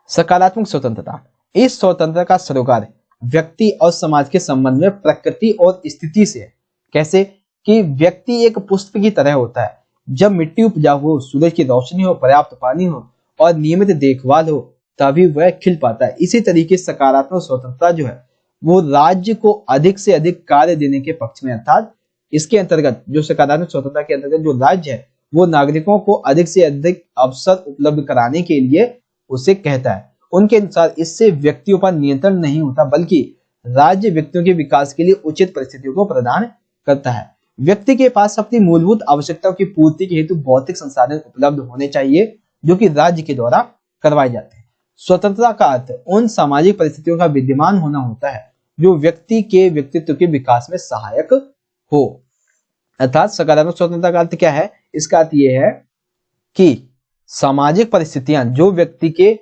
Speaker 1: सकारात्मक स्वतंत्रता, इस स्वतंत्रता का सरोकार व्यक्ति और समाज के संबंध में प्रकृति और स्थिति से है। कैसे? कि व्यक्ति एक पुष्प की तरह होता है, जब मिट्टी उपजाऊ हो, सूरज की रोशनी हो, पर्याप्त पानी हो और नियमित देखभाल हो, तभी वह खिल पाता है। इसी तरीके सकारात्मक स्वतंत्रता जो है वो राज्य को अधिक से अधिक कार्य देने के पक्ष में, अर्थात इसके अंतर्गत जो सकारात्मक स्वतंत्रता के अंतर्गत जो राज्य है वो नागरिकों को अधिक से अधिक अवसर उपलब्ध कराने के लिए उसे कहता है। उनके अनुसार इससे व्यक्तियों पर नियंत्रण नहीं होता, बल्कि राज्य व्यक्तियों के विकास के लिए उचित परिस्थितियों को प्रदान करता है। व्यक्ति के पास अपनी मूलभूत आवश्यकताओं की पूर्ति के हेतु भौतिक संसाधन उपलब्ध होने चाहिए, जो कि राज्य के द्वारा करवाए जाते हैं। स्वतंत्रता का अर्थ उन सामाजिक परिस्थितियों का विद्यमान होना होता है जो व्यक्ति के व्यक्तित्व के विकास में सहायक हो। अर्थात सकारात्मक स्वतंत्रता का अर्थ क्या है? इसका अर्थ यह है कि सामाजिक परिस्थितियां जो व्यक्ति के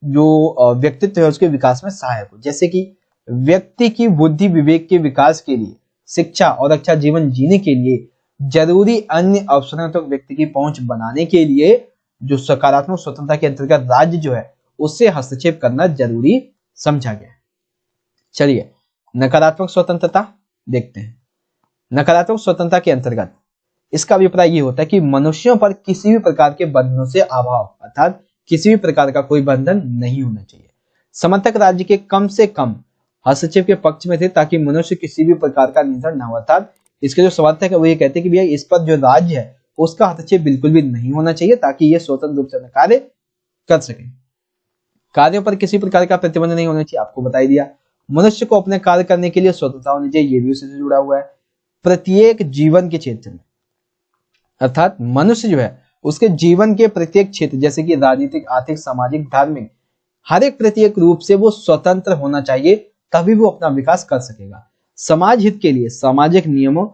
Speaker 1: जो व्यक्तित्व है उसके विकास में सहायक हो। जैसे कि व्यक्ति की बुद्धि विवेक के विकास के लिए, शिक्षा और अच्छा जीवन जीने के लिए जरूरी अन्य अवसरों तक व्यक्ति की पहुंच बनाने के लिए जो सकारात्मक स्वतंत्रता के अंतर्गत राज्य जो है उससे हस्तक्षेप करना जरूरी समझा गया है। चलिए नकारात्मक स्वतंत्रता देखते हैं। नकारात्मक स्वतंत्रता के अंतर्गत इसका अभिप्राय ये होता है कि मनुष्यों पर किसी भी प्रकार के बंधनों से अभाव, अर्थात किसी भी प्रकार का कोई बंधन नहीं होना चाहिए। समर्थक राज्य के कम से कम हस्तक्षेप के पक्ष में थे ताकि मनुष्य किसी भी प्रकार का नियंत्रण न हो। अर्थात इसके जो समर्थक है वो ये कहते हैं कि भैया इस पर जो राज्य है उसका हस्तक्षेप बिल्कुल भी नहीं होना चाहिए ताकि ये स्वतंत्र रूप से कार्य कर सके। कार्यों पर किसी प्रकार का प्रतिबंध नहीं होना चाहिए, आपको बताई दिया। मनुष्य को अपने कार्य करने के लिए स्वतंत्रता होनी चाहिए, ये भी उसी से जुड़ा हुआ है। प्रत्येक जीवन के क्षेत्र में, अर्थात मनुष्य जो है उसके जीवन के प्रत्येक क्षेत्र जैसे कि राजनीतिक, आर्थिक, सामाजिक, धार्मिक, हर एक प्रत्येक रूप से वो स्वतंत्र होना चाहिए, तभी वो अपना विकास कर सकेगा। समाज हित के लिए सामाजिक नियमों,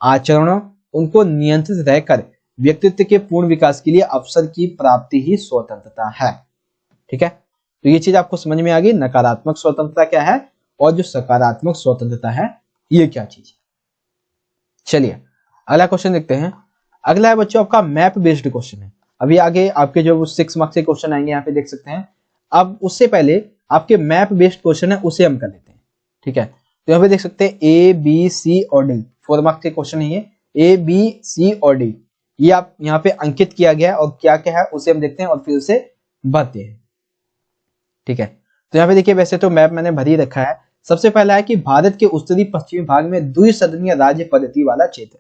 Speaker 1: आचरणों, उनको नियंत्रित रहकर व्यक्तित्व के पूर्ण विकास के लिए अवसर की प्राप्ति ही स्वतंत्रता है। ठीक है, तो ये चीज आपको समझ में आ गई। नकारात्मक स्वतंत्रता क्या है और जो सकारात्मक स्वतंत्रता है ये क्या चीज है। चलिए अगला क्वेश्चन देखते हैं। अगला है बच्चों आपका मैप बेस्ड क्वेश्चन है। अभी आगे आपके जो 6 मार्क्स के क्वेश्चन आएंगे यहाँ पे देख सकते हैं। अब उससे पहले आपके मैप बेस्ड क्वेश्चन है उसे हम कर लेते हैं। ठीक है, तो यहाँ पे देख सकते हैं ए बी सी और डी 4 मार्क्स के क्वेश्चन है ये, ए बी सी और डी, ये आप यहाँ पे अंकित किया गया है और क्या क्या है उसे हम देखते हैं और फिर उसे भरते हैं। ठीक है, तो यहाँ पे देखिए वैसे तो मैप मैंने भर ही रखा है। सबसे पहला है कि भारत के उत्तरी पश्चिमी भाग में द्विसदनीय राज्य पद्धति वाला क्षेत्र।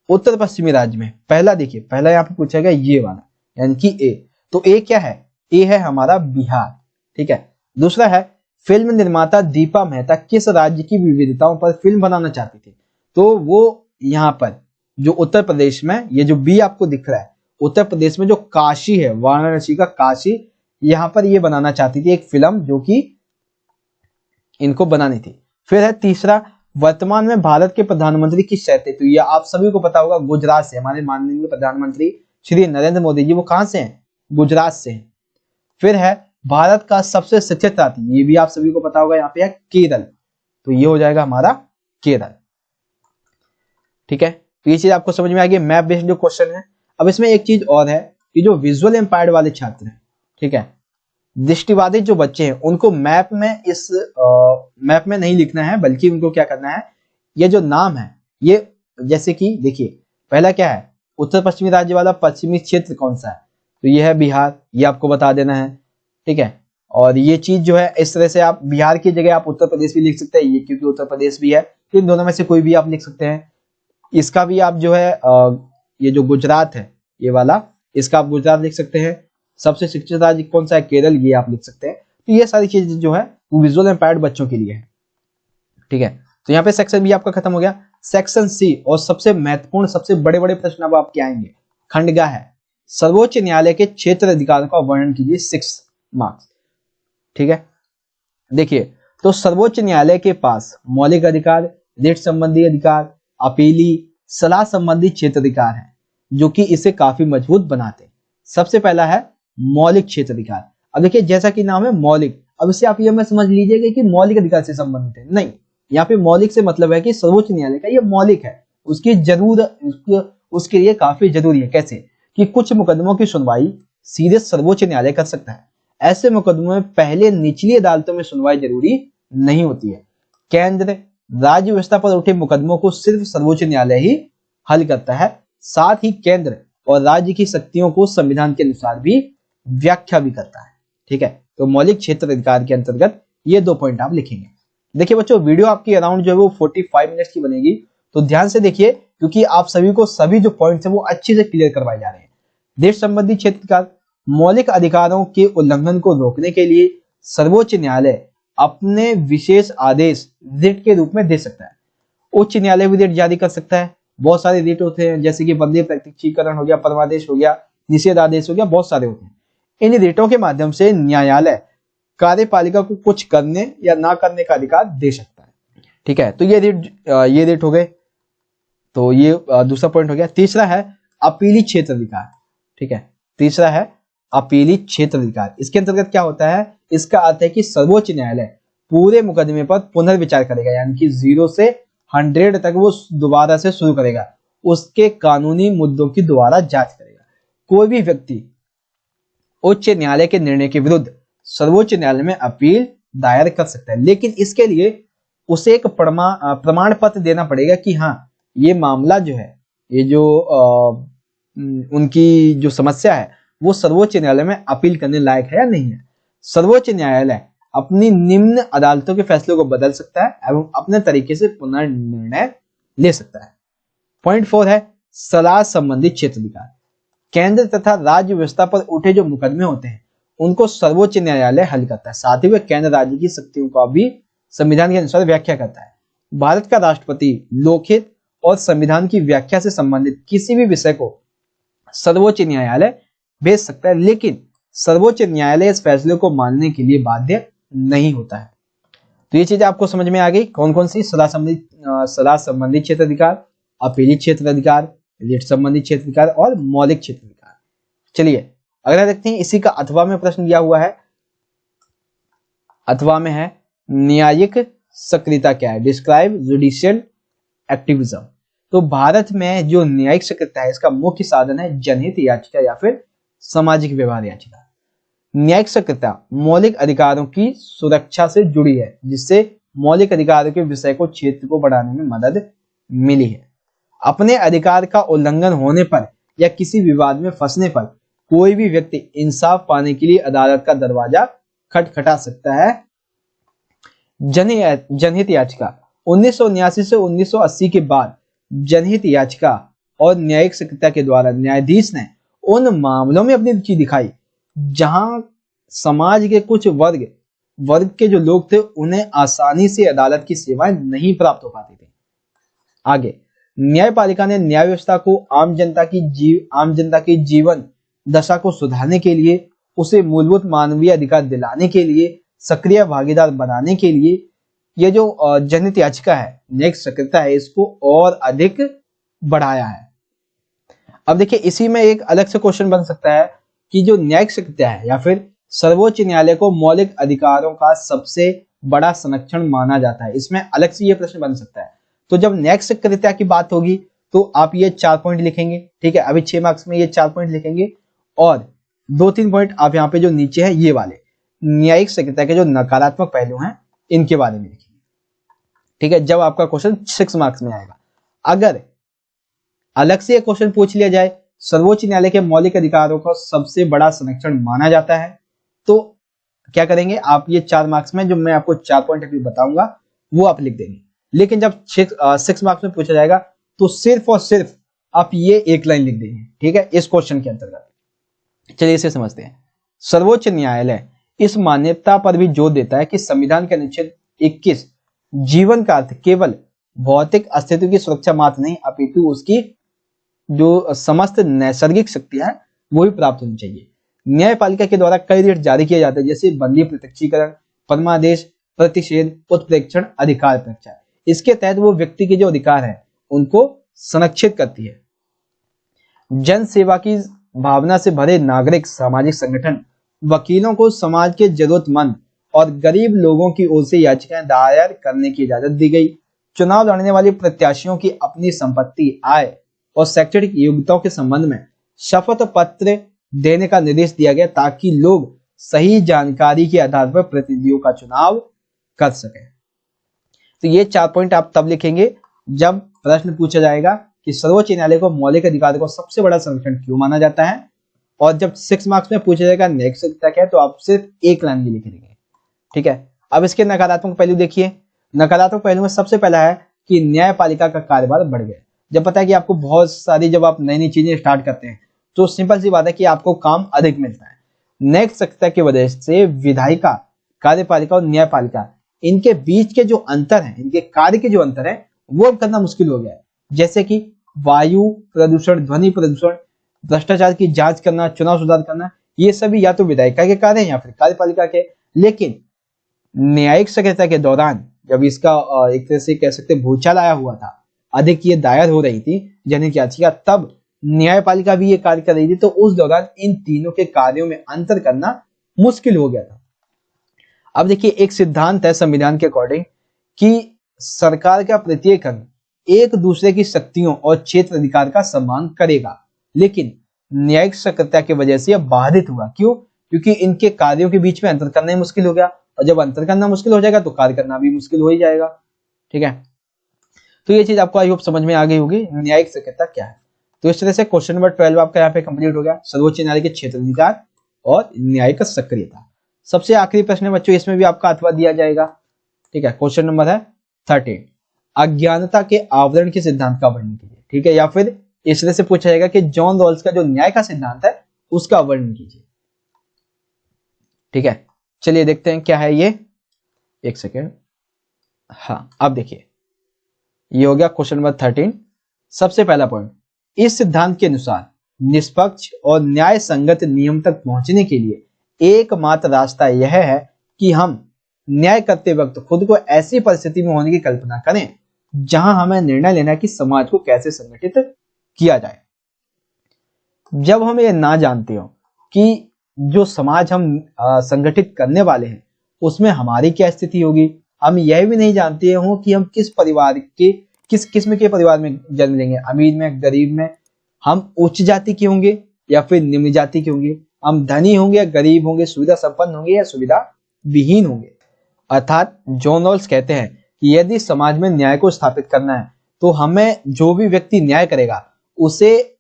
Speaker 1: उत्तर पश्चिमी राज्य में पहला देखिए, पहला यहाँ पे पूछा गया ये वाला यानी कि ए, तो ए क्या है? ए है हमारा बिहार। ठीक है, दूसरा है फिल्म निर्माता दीपा मेहता किस राज्य की विविधताओं पर फिल्म बनाना चाहती थी? तो वो यहाँ पर जो उत्तर प्रदेश में, ये जो बी आपको दिख रहा है, उत्तर प्रदेश में जो काशी है, वाराणसी का काशी, यहाँ पर ये बनाना चाहती थी एक फिल्म जो कि इनको बनानी थी। फिर है तीसरा, वर्तमान में भारत के प्रधानमंत्री किस शहर थे? तो ये आप सभी को पता होगा, गुजरात से हमारे माननीय प्रधानमंत्री श्री नरेंद्र मोदी जी, वो कहां से हैं? गुजरात से हैं। फिर है भारत का सबसे शिक्षित राज्य, ये भी आप सभी को पता होगा, यहाँ पे है केरल, तो ये हो जाएगा हमारा केरल। ठीक है, तो ये चीज आपको समझ में आ गई, मैप बेस्ड जो क्वेश्चन है। अब इसमें एक चीज और है कि जो विजुअल एम्पायर्ड वाले छात्र हैं, ठीक है, दृष्टिबाधित जो बच्चे हैं, उनको मैप में इस मैप में नहीं लिखना है, बल्कि उनको क्या करना है, ये जो नाम है ये, जैसे कि देखिए पहला क्या है, उत्तर पश्चिमी राज्य वाला पश्चिमी क्षेत्र कौन सा है, तो ये है बिहार, ये आपको बता देना है, ठीक है। और ये चीज जो है इस तरह से आप बिहार की जगह आप उत्तर प्रदेश भी लिख सकते हैं, ये क्योंकि उत्तर प्रदेश भी है, तो इन दोनों में से कोई भी आप लिख सकते हैं। इसका भी आप जो है ये जो गुजरात है ये वाला, इसका आप गुजरात लिख सकते हैं। सबसे शिक्षित राज्य कौन सा है, केरल, ये आप लिख सकते हैं। तो ये सारी चीजें जो है वो विजुअल एम्पायर्ड बच्चों के लिए है, ठीक है। तो यहाँ पे सेक्शन बी आपका खत्म हो गया। सेक्शन सी, और सबसे महत्वपूर्ण सबसे बड़े बड़े प्रश्न अब आपके आएंगे। खंडगा है, सर्वोच्च न्यायालय के क्षेत्र अधिकारों का वर्णन कीजिए, 6 मार्क्स, ठीक है। देखिए, तो सर्वोच्च न्यायालय के पास मौलिक अधिकार, रिट संबंधी अधिकार, अपीली, सलाह संबंधी क्षेत्र अधिकार है, जो कि इसे काफी मजबूत बनाते हैं। सबसे पहला है मौलिक क्षेत्र अधिकार। अब देखिए, जैसा कि नाम है मौलिक, अब इसे आप ये मत समझ लीजिएगा कि मौलिक अधिकार से संबंधित है, नहीं, यहाँ पे मौलिक से मतलब है कि सर्वोच्च न्यायालय का ये मौलिक है, उसकी जरूरत उसके लिए काफी जरूरी है। कैसे कि कुछ मुकदमों की सुनवाई सीधे सर्वोच्च न्यायालय कर सकता है। ऐसे मुकदमों में पहले निचली अदालतों में सुनवाई जरूरी नहीं होती है। केंद्र राज्य व्यवस्था पर उठे मुकदमों को सिर्फ सर्वोच्च न्यायालय ही हल करता है। साथ ही केंद्र और राज्य की शक्तियों को संविधान के अनुसार भी व्याख्या भी करता है, ठीक है। तो मौलिक क्षेत्र अधिकार के अंतर्गत ये 2 पॉइंट आप लिखेंगे। देखिए बच्चों, वीडियो आपकी अराउंड जो है वो 45 मिनट्स की बनेगी, तो ध्यान से देखिए, क्योंकि आप सभी को सभी जो पॉइंट्स हैं वो अच्छे से क्लियर करवाए जा रहे हैं। देश संबंधी क्षेत्र अधिकार, मौलिक अधिकारों के उल्लंघन को रोकने के लिए सर्वोच्च न्यायालय अपने विशेष आदेश रिट के रूप में दे सकता है। उच्च न्यायालय भी रिट जारी कर सकता है। बहुत सारे रिट होते हैं, जैसे कि बंदी प्रत्यक्षीकरण हो गया, परमादेश हो गया, निषेध आदेश हो गया, बहुत सारे होते हैं। इन रिटों के माध्यम से न्यायालय कार्यपालिका को कुछ करने या ना करने का अधिकार दे सकता है, ठीक है। तो ये रिट हो गए, तो ये दूसरा पॉइंट हो गया। तीसरा है अपीली क्षेत्र अधिकार, ठीक है। तीसरा है अपीली क्षेत्र अधिकार। इसके अंतर्गत क्या होता है, इसका अर्थ है कि सर्वोच्च न्यायालय पूरे मुकदमे पर पुनर्विचार करेगा, यानी कि 0 से 100 तक वो दोबारा से शुरू करेगा, उसके कानूनी मुद्दों की दोबारा जांच करेगा। कोई भी व्यक्ति उच्च न्यायालय के निर्णय के विरुद्ध सर्वोच्च न्यायालय में अपील दायर कर सकता है, लेकिन इसके लिए उसे एक प्रमाण पत्र देना पड़ेगा कि हाँ, ये मामला जो है, ये जो उनकी जो समस्या है वो सर्वोच्च न्यायालय में अपील करने लायक है या नहीं है। सर्वोच्च न्यायालय अपनी निम्न अदालतों के फैसलों को बदल सकता है एवं अपने तरीके से पुनर्निर्णय ले सकता है। पॉइंट 4 है सलाह संबंधी क्षेत्र अधिकार। केंद्र तथा राज्य व्यवस्था पर उठे जो मुकदमे होते हैं उनको सर्वोच्च न्यायालय हल करता है। साथ ही वह केंद्र राज्य की शक्तियों का भी संविधान के अनुसार व्याख्या करता है। भारत का राष्ट्रपति लोकहित और संविधान की व्याख्या से संबंधित किसी भी विषय को सर्वोच्च न्यायालय भेज सकता है, लेकिन सर्वोच्च न्यायालय इस फैसले को मानने के लिए बाध्य नहीं होता है। तो ये चीज आपको समझ में आ गई, कौन कौन सी सलाह संबंधी क्षेत्र अधिकार, अपीली क्षेत्र अधिकार, रिट संबंधी क्षेत्र अधिकार और मौलिक क्षेत्र अधिकार। चलिए अगला देखते हैं। इसी का अथवा में प्रश्न दिया हुआ है। अथवा में है न्यायिक सक्रियता क्या है, डिस्क्राइब जुडिशियल एक्टिविज्म। तो भारत में जो न्यायिक सक्रियता है इसका मुख्य साधन है जनहित याचिका या फिर सामाजिक व्यवहार याचिका। न्यायिक सक्रियता मौलिक अधिकारों की सुरक्षा से जुड़ी है, जिससे मौलिक अधिकारों के विषय को क्षेत्र को बढ़ाने में मदद मिली है। अपने अधिकार का उल्लंघन होने पर या किसी विवाद में फंसने पर कोई भी व्यक्ति इंसाफ पाने के लिए अदालत का दरवाजा खटखटा सकता है। जनहित याचिका 1979 से 1980 के बाद जनहित याचिका और न्यायिक सक्रियता के द्वारा न्यायाधीश ने उन मामलों में अपनी रुचि दिखाई जहां समाज के कुछ वर्ग के जो लोग थे उन्हें आसानी से अदालत की सेवाएं नहीं प्राप्त हो पाती थी। आगे न्यायपालिका ने न्याय व्यवस्था को आम जनता की जीवन दशा को सुधारने के लिए, उसे मूलभूत मानवीय अधिकार दिलाने के लिए, सक्रिय भागीदार बनाने के लिए ये जो जनहित याचिका है, न्यायिक सक्रियता है, इसको और अधिक बढ़ाया है। अब देखिए इसी में एक अलग से क्वेश्चन बन सकता है कि जो न्यायिक सक्रियता है या फिर सर्वोच्च न्यायालय को मौलिक अधिकारों का सबसे बड़ा संरक्षण माना जाता है, इसमें अलग से ये प्रश्न बन सकता है। तो जब न्यायिक सक्रियता की बात होगी तो आप ये 4 पॉइंट लिखेंगे, ठीक है। अभी 6 मार्क्स में ये 4 पॉइंट लिखेंगे और 2-3 पॉइंट आप यहाँ पे जो नीचे है ये वाले न्यायिक सक्रियता के जो नकारात्मक पहलू हैं इनके बारे में लिखिए। ठीक है, जब आपका क्वेश्चन 6 मार्क्स में आएगा। अगर अलग से एक क्वेश्चन पूछ लिया जाए, सर्वोच्च न्यायालय के मौलिक अधिकारों का सबसे बड़ा संरक्षण माना जाता है, तो क्या करेंगे आप, ये 4 मार्क्स में जो मैं आपको 4 पॉइंट अभी बताऊंगा वो आप लिख देंगे। लेकिन जब 6 मार्क्स में पूछा जाएगा तो सिर्फ और सिर्फ आप ये एक लाइन लिख देंगे। ठीक है, इस क्वेश्चन के अंतर्गत। चलिए इसे समझते हैं। सर्वोच्च न्यायालय इस मान्यता पर भी जोर देता है कि संविधान के अनुच्छेद 21 जीवन का अर्थ केवल भौतिक अस्तित्व की सुरक्षा मात्र नहीं अपितु उसकी जो समस्त नैसर्गिक शक्तियां हैं वो भी प्राप्त होनी चाहिए। न्यायपालिका के द्वारा कई रिट जारी किए जाते हैं, जैसे बंदी प्रत्यक्षीकरण, परमादेश, प्रतिषेध, उत्प्रेक्षण, अधिकार परीक्षा। इसके तहत वो व्यक्ति के जो अधिकार हैं उनको संरक्षित करती है। जन सेवा की भावना से भरे नागरिक सामाजिक संगठन वकीलों को समाज के जरूरतमंद और गरीब लोगों की ओर से याचिकाएं दायर करने की इजाजत दी गई। चुनाव लड़ने वाले प्रत्याशियों की अपनी संपत्ति, आय और शैक्षणिक योग्यताओं के संबंध में शपथ पत्र देने का निर्देश दिया गया ताकि लोग सही जानकारी के आधार पर प्रतिनिधियों का चुनाव कर सकें। तो ये 4 पॉइंट आप तब लिखेंगे जब प्रश्न पूछा जाएगा कि सर्वोच्च न्यायालय को मौलिक अधिकार को सबसे बड़ा संरक्षण क्यों माना जाता है, और जब 6 मार्क्स में पूछा जाएगा न्यायिक सक्रियता क्या है तो आप सिर्फ एक लाइन लिख देंगे। ठीक है, अब इसके नकारात्मक पहलू देखिए। नकारात्मक पहलू में सबसे पहला है कि न्यायपालिका का कार्यभार बढ़ गया। जब पता है कि आपको बहुत सारी, जब आप नई नई चीजें स्टार्ट करते हैं तो सिंपल सी बात है कि आपको काम अधिक मिलता है। न्यायिक सक्रियता की वजह से विधायिका, कार्यपालिका और न्यायपालिका इनके बीच के जो अंतर है, इनके कार्य के जो अंतर है वो अब करना मुश्किल हो गया है। जैसे कि वायु प्रदूषण, ध्वनि प्रदूषण, भ्रष्टाचार की जांच करना, चुनाव सुधार करना, ये सभी या तो विधायिका के कार्य हैं या फिर कार्यपालिका के। लेकिन न्यायिक सक्रियता के दौरान जब इसका एक तरह से कह सकते भूचाल आया हुआ था, अधिक ये दायर हो रही थी जनहित याचिका, तब न्यायपालिका भी ये कार्य कर रही थी, तो उस दौरान इन तीनों के कार्यों में अंतर करना मुश्किल हो गया था। अब देखिए, एक सिद्धांत है संविधान के अकॉर्डिंग कि सरकार का प्रत्येक अंग एक दूसरे की शक्तियों और क्षेत्र अधिकार का सम्मान करेगा, लेकिन न्यायिक सक्रियता की वजह से यह बाधित हुआ। क्यों? क्योंकि इनके कार्यों के बीच में अंतर करना ही मुश्किल हो गया, और जब अंतर करना मुश्किल हो जाएगा तो कार्य करना भी मुश्किल हो ही जाएगा। ठीक है, तो ये चीज आपको आई होप समझ में आ गई होगी, न्यायिक सक्रियता क्या है। तो इस तरह से क्वेश्चन नंबर 12 आपका यहाँ पे कंप्लीट हो गया, सर्वोच्च न्यायालय के क्षेत्र अधिकार और न्यायिक सक्रियता। सबसे आखिरी प्रश्न है बच्चों, इसमें भी आपका अथवा दिया जाएगा। ठीक है, क्वेश्चन नंबर है 13, अज्ञानता के आवरण के सिद्धांत का वर्णन कीजिए। ठीक है, या फिर इस तरह से पूछा जाएगा कि जॉन रॉल्स का जो न्याय का सिद्धांत है उसका वर्णन कीजिए। ठीक है, चलिए देखते हैं क्या है ये, एक सेकेंड। हाँ, अब देखिए, ये हो गया क्वेश्चन नंबर 13। सबसे पहला पॉइंट, इस सिद्धांत के अनुसार निष्पक्ष और न्याय संगत नियम तक पहुंचने के लिए एकमात्र रास्ता यह है कि हम न्याय करते वक्त खुद को ऐसी परिस्थिति में होने की कल्पना करें जहां हमें निर्णय लेना है कि समाज को कैसे संगठित किया जाए। जब हम ये ना जानते हो कि जो समाज हम संगठित करने वाले हैं उसमें हमारी क्या स्थिति होगी, हम यह भी नहीं जानते हो कि हम किस परिवार के, किस किस्म के परिवार में जन्म लेंगे, अमीर में, गरीब में, हम उच्च जाति के होंगे या फिर निम्न जाति के होंगे, हम धनी होंगे या गरीब होंगे, सुविधा संपन्न होंगे या सुविधा विहीन होंगे। अर्थात जॉन रॉल्स कहते हैं कि यदि समाज में न्याय को स्थापित करना है तो हमें, जो भी व्यक्ति न्याय करेगा उसे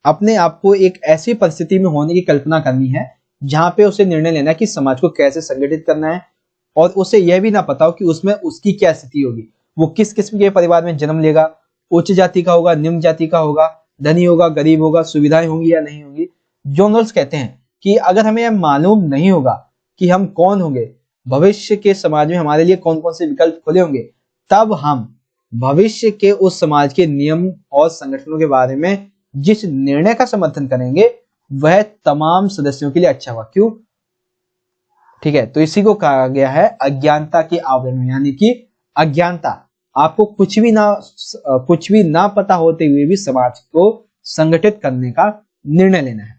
Speaker 1: अपने आप को एक ऐसी परिस्थिति में होने की कल्पना करनी है जहां पे उसे निर्णय लेना है कि समाज को कैसे संगठित करना है, और उसे यह भी ना पता हो कि उसमें उसकी क्या स्थिति होगी, वो किस किस्म के परिवार में जन्म लेगा, उच्च जाति का होगा, निम्न जाति का होगा, धनी होगा, गरीब होगा, सुविधाएं होंगी या नहीं होंगी। जॉन रॉल्स कहते हैं कि अगर हमें यह मालूम नहीं होगा कि हम कौन होंगे, भविष्य के समाज में हमारे लिए कौन कौन से विकल्प खुले होंगे, तब हम भविष्य के उस समाज के नियम और संगठनों के बारे में जिस निर्णय का समर्थन करेंगे वह तमाम सदस्यों के लिए अच्छा होगा। क्यों? ठीक है, तो इसी को कहा गया है अज्ञानता के आवरण, यानी कि अज्ञानता, आपको कुछ भी ना पता होते हुए भी समाज को संगठित करने का निर्णय लेना है।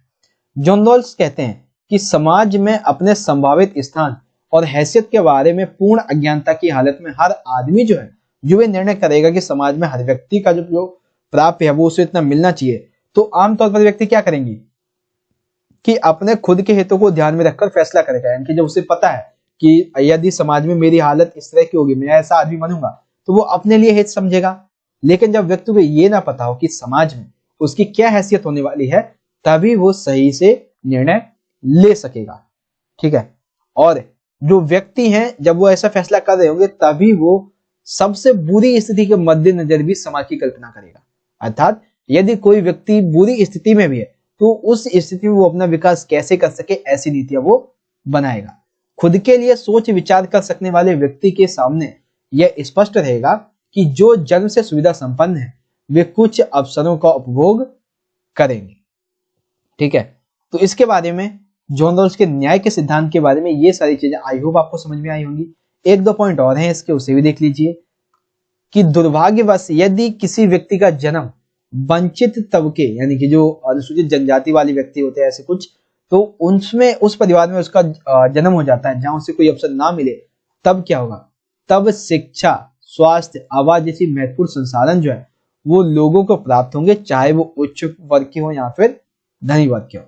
Speaker 1: जॉन रॉल्स कहते हैं कि समाज में अपने संभावित स्थान और हैसियत के बारे में पूर्ण अज्ञानता की हालत में हर आदमी जो है, जो ये निर्णय करेगा कि समाज में हर व्यक्ति का जो प्राप्य है वो उसे इतना मिलना चाहिए, तो आमतौर पर व्यक्ति क्या करेंगे, कि अपने खुद के हितों को ध्यान में रखकर फैसला करेगा। यानी कि जब उसे पता है कि यदि समाज में मेरी हालत इस तरह की होगी, मैं ऐसा आदमी बनूंगा, तो वो अपने लिए हित समझेगा। लेकिन जब व्यक्ति को ये ना पता हो कि समाज में उसकी क्या हैसियत होने वाली है, तभी वो सही से निर्णय ले सकेगा। ठीक है। और जो व्यक्ति हैं जब वो ऐसा फैसला कर रहे होंगे, तभी वो सबसे बुरी स्थिति के मद्देनजर भी समाज की कल्पना करेगा। अर्थात यदि कोई व्यक्ति बुरी स्थिति में भी है, तो उस स्थिति में वो अपना विकास कैसे कर सके, ऐसी नीतियां वो बनाएगा। खुद के लिए सोच विचार कर सकने वाले व्यक्ति के सामने यह स्पष्ट रहेगा कि जो जन्म से सुविधा संपन्न है, वे कुछ अवसरों का उपभोग करेंगे। ठीक है। तो इसके बारे में जॉन रॉल्स के न्याय के सिद्धांत के बारे में ये सारी चीजें आई होप आपको समझ में आई होंगी। एक दो पॉइंट और हैं इसके, उसे भी देख लीजिए कि दुर्भाग्यवश यदि किसी व्यक्ति का जन्म वंचित तबके यानी कि जो अनुसूचित जनजाति वाले व्यक्ति होते हैं ऐसे कुछ, तो उनमें उस परिवार में उसका जन्म हो जाता है जहां उसे कोई अवसर ना मिले, तब क्या होगा? तब शिक्षा, स्वास्थ्य, आवास जैसी महत्वपूर्ण संसाधन जो है वो लोगों को प्राप्त होंगे, चाहे वो उच्च वर्ग के हो या फिर धनी वर्ग के हो।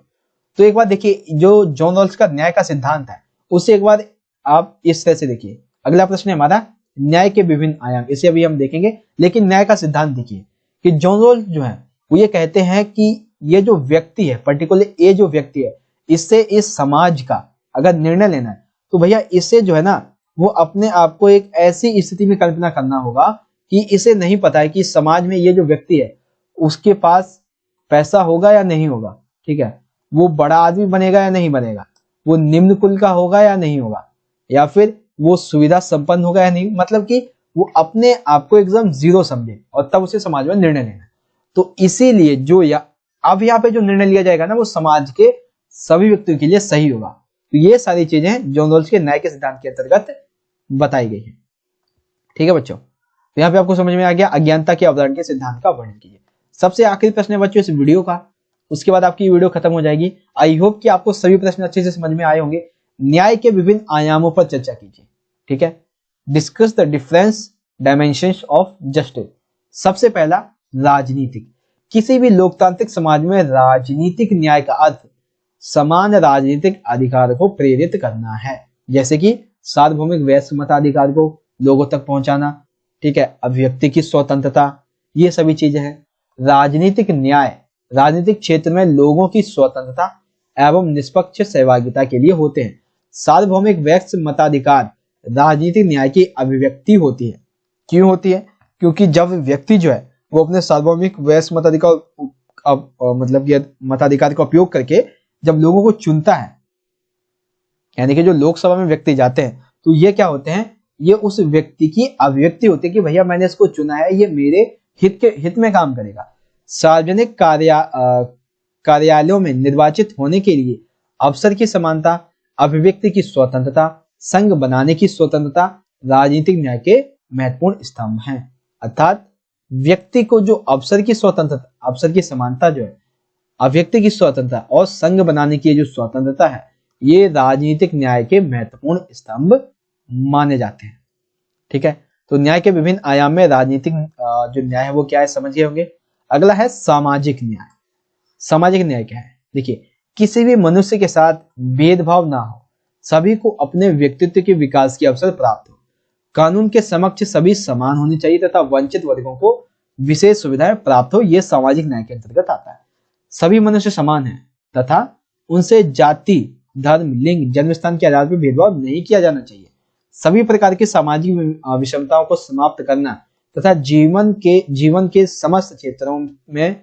Speaker 1: तो एक बार देखिए, जो जॉन रॉल्स का न्याय का सिद्धांत है उसे एक बार आप इस तरह से देखिए। अगला प्रश्न है हमारा न्याय के विभिन्न आयाम, इसे अभी हम देखेंगे, लेकिन न्याय का सिद्धांत देखिए कि जॉन रॉल्स जो है वो ये कहते हैं कि ये जो व्यक्ति है, पर्टिकुलर ये जो व्यक्ति है, इससे इस समाज का अगर निर्णय लेना है तो भैया इसे जो है ना वो अपने आप को एक ऐसी स्थिति में कल्पना करना होगा कि इसे नहीं पता है कि समाज में ये जो व्यक्ति है उसके पास पैसा होगा या नहीं होगा। ठीक है। वो बड़ा आदमी बनेगा या नहीं बनेगा, वो निम्न कुल का होगा या नहीं होगा, या फिर वो सुविधा संपन्न होगा या नहीं, मतलब कि वो अपने आप को एकदम जीरो समझे और तब उसे समाज में निर्णय लेना है। तो इसीलिए जो अब यहाँ पे जो निर्णय लिया जाएगा ना वो समाज के सभी व्यक्तियों के लिए सही होगा। तो ये सारी चीजें जॉन रॉल्स के न्याय के सिद्धांत के अंतर्गत बताई गई है। ठीक है बच्चों, तो यहाँ पे आपको समझ में आ गया अज्ञानता के अवधारण के सिद्धांत का वर्णन कीजिए। सबसे आखिरी प्रश्न है बच्चों इस वीडियो का, उसके बाद आपकी वीडियो खत्म हो जाएगी। आई होप कि आपको सभी प्रश्न अच्छे से समझ में आए होंगे। न्याय के विभिन्न आयामों पर चर्चा कीजिए। ठीक है। Discuss the difference dimensions of justice. सबसे पहला राजनीतिक। किसी भी लोकतांत्रिक समाज में राजनीतिक न्याय का अर्थ समान राजनीतिक अधिकार को प्रेरित करना है, जैसे कि सार्वभौमिक वैश्य मताधिकार को लोगों तक पहुंचाना। ठीक है। अभिव्यक्ति की स्वतंत्रता, ये सभी चीजें हैं। राजनीतिक न्याय राजनीतिक क्षेत्र में लोगों की स्वतंत्रता एवं निष्पक्ष सहभागिता के लिए होते हैं। सार्वभौमिक वैश्य मताधिकार राजनीतिक न्याय की अभिव्यक्ति होती है। क्यों होती है? क्योंकि जब व्यक्ति जो है वो अपने सार्वभौमिक वैश्य मताधिकार का उपयोग करके जब लोगों को चुनता है, यानी कि जो लोकसभा में व्यक्ति जाते हैं, तो ये क्या होते हैं? ये उस व्यक्ति की अभिव्यक्ति होती है कि भैया मैंने इसको चुना है, ये मेरे हित में काम करेगा। सार्वजनिक कार्यालयों में निर्वाचित होने के लिए अवसर की समानता, अभिव्यक्ति की स्वतंत्रता, संघ बनाने की स्वतंत्रता राजनीतिक न्याय के महत्वपूर्ण स्तंभ हैं। अर्थात व्यक्ति को जो अवसर की स्वतंत्रता, अवसर की समानता जो है, अभिव्यक्ति की स्वतंत्रता और संघ बनाने की जो स्वतंत्रता है, ये राजनीतिक न्याय के महत्वपूर्ण स्तंभ माने जाते हैं। ठीक है। तो न्याय के विभिन्न आयाम में राजनीतिक जो न्याय है वो क्या है समझ गए होंगे। अगला है सामाजिक न्याय। सामाजिक न्याय क्या है? देखिए, किसी भी मनुष्य के साथ भेदभाव ना हो, सभी को अपने व्यक्तित्व के विकास के अवसर प्राप्त हो, कानून के समक्ष सभी समान होने चाहिए तथा वंचित वर्गों को विशेष सुविधाएं प्राप्त हो, यह सामाजिक न्याय के अंतर्गत आता है। सभी मनुष्य समान हैं तथा उनसे जाति, धर्म, लिंग, जन्म स्थान के आधार पर भेदभाव नहीं किया जाना चाहिए। सभी प्रकार की सामाजिक विषमताओं को समाप्त करना तथा जीवन के समस्त क्षेत्रों में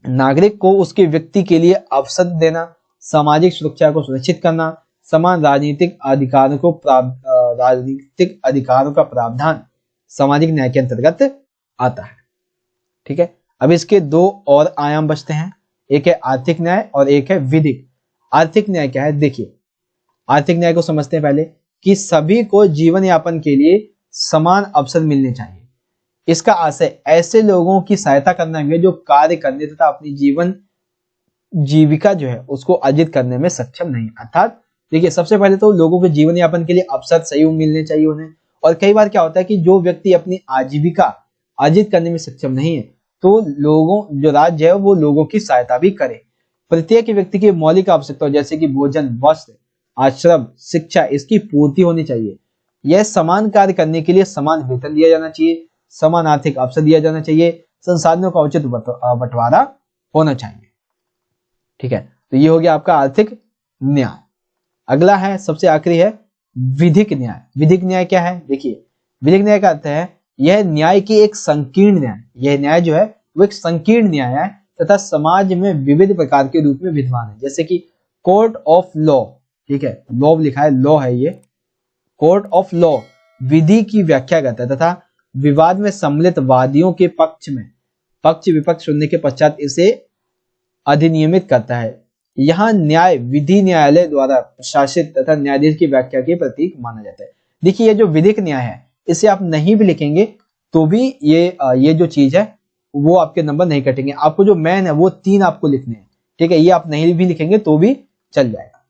Speaker 1: नागरिक को उसके व्यक्ति के लिए अवसर देना, सामाजिक सुरक्षा को सुनिश्चित करना, समान राजनीतिक अधिकारों का प्रावधान सामाजिक न्याय के अंतर्गत आता है। ठीक है। अब इसके दो और आयाम बचते हैं, एक है आर्थिक न्याय और एक है विधिक। आर्थिक न्याय क्या है? देखिए, आर्थिक न्याय को समझते हैं पहले कि सभी को जीवन यापन के लिए समान अवसर मिलने चाहिए। इसका आशय ऐसे लोगों की सहायता करना है जो कार्य करने तथा अपनी जीविका जो है उसको अर्जित करने में सक्षम नहीं। अर्थात देखिए, सबसे पहले तो लोगों के जीवन यापन के लिए अवसर सही मिलने चाहिए उन्हें। और कई बार क्या होता है कि जो व्यक्ति अपनी आजीविका अर्जित करने में सक्षम नहीं है, तो जो राज्य है वो लोगों की सहायता भी करे। प्रत्येक व्यक्ति की मौलिक आवश्यकताओं जैसे कि भोजन, वस्त्र, आश्रम, शिक्षा इसकी पूर्ति होनी चाहिए। यह समान कार्य करने के लिए समान वेतन दिया जाना चाहिए, समान आर्थिक अवसर दिया जाना चाहिए, संसाधनों का उचित बंटवारा होना चाहिए। ठीक है, तो ये हो गया आपका आर्थिक न्याय। अगला है, सबसे आखिरी है विधिक न्याय। विधिक न्याय क्या है? देखिए, विधिक न्याय का अर्थ है यह न्याय की एक संकीर्ण न्याय, यह न्याय जो है वो एक संकीर्ण न्याय है तथा समाज में विविध प्रकार के रूप में विद्यमान है। जैसे कि कोर्ट ऑफ लॉ, ठीक है, लॉ लिखा है, लॉ है ये, कोर्ट ऑफ लॉ विधि की व्याख्या करता है तथा विवाद में सम्मिलित वादियों के पक्ष में पक्ष विपक्ष सुनने के पश्चात इसे अधिनियमित करता है। यहाँ न्याय विधि न्यायालय द्वारा प्रशासित तथा न्यायाधीश की व्याख्या के प्रतीक माना जाता है। देखिए, ये जो विधिक न्याय है इसे आप नहीं भी लिखेंगे तो भी ये जो चीज है वो आपके नंबर नहीं कटेंगे। आपको जो मेन है वो 3 आपको लिखने हैं, ठीक है, ये आप नहीं भी लिखेंगे तो भी चल जाएगा।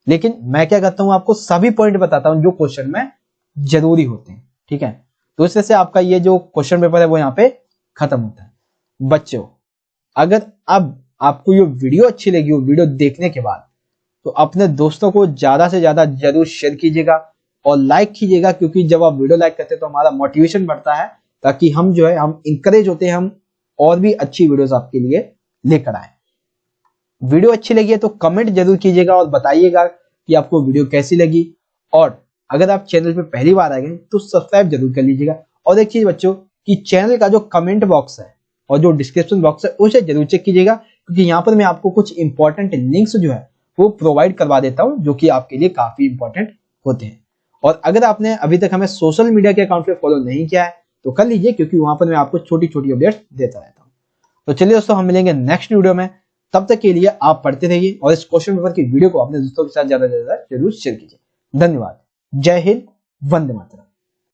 Speaker 1: लेकिन मैं क्या करता हूं, आपको सभी पॉइंट बताता हूं जो क्वेश्चन में जरूरी होते हैं। ठीक है, तो इस तरह से आपका ये जो क्वेश्चन पेपर है वो यहाँ पे खत्म होता है। बच्चों, अगर अब आपको ये वीडियो अच्छी लगी हो, वीडियो देखने के बाद, तो अपने दोस्तों को ज्यादा से ज्यादा जरूर शेयर कीजिएगा और लाइक कीजिएगा, क्योंकि जब आप वीडियो लाइक करते हैं तो हमारा मोटिवेशन बढ़ता है, ताकि हम जो है हम इंकरेज होते हैं, हम और भी अच्छी वीडियोस आपके लिए लेकर आए। वीडियो अच्छी लगी है तो कमेंट जरूर कीजिएगा और बताइएगा कि आपको वीडियो कैसी लगी। और अगर आप चैनल पे पहली बार आए हैं तो सब्सक्राइब जरूर कर लीजिएगा। और एक चीज बच्चों, कि चैनल का जो कमेंट बॉक्स है और जो डिस्क्रिप्शन बॉक्स है उसे जरूर चेक कीजिएगा, क्योंकि यहाँ पर मैं आपको कुछ इंपॉर्टेंट लिंक्स जो है वो प्रोवाइड करवा देता हूँ, जो कि आपके लिए काफी इंपॉर्टेंट होते हैं। और अगर आपने अभी तक हमें सोशल मीडिया के अकाउंट पे फॉलो नहीं किया है तो कर लीजिए, क्योंकि वहां पर मैं आपको छोटी छोटी अपडेट्स देता रहता हूँ। तो चलिए दोस्तों, हम मिलेंगे नेक्स्ट वीडियो में। तब तक के लिए आप पढ़ते रहिए और इस क्वेश्चन पेपर की वीडियो को अपने दोस्तों के साथ ज्यादा से ज्यादा जरूर शेयर कीजिए। धन्यवाद। जय हिंद, वंदे मातरम।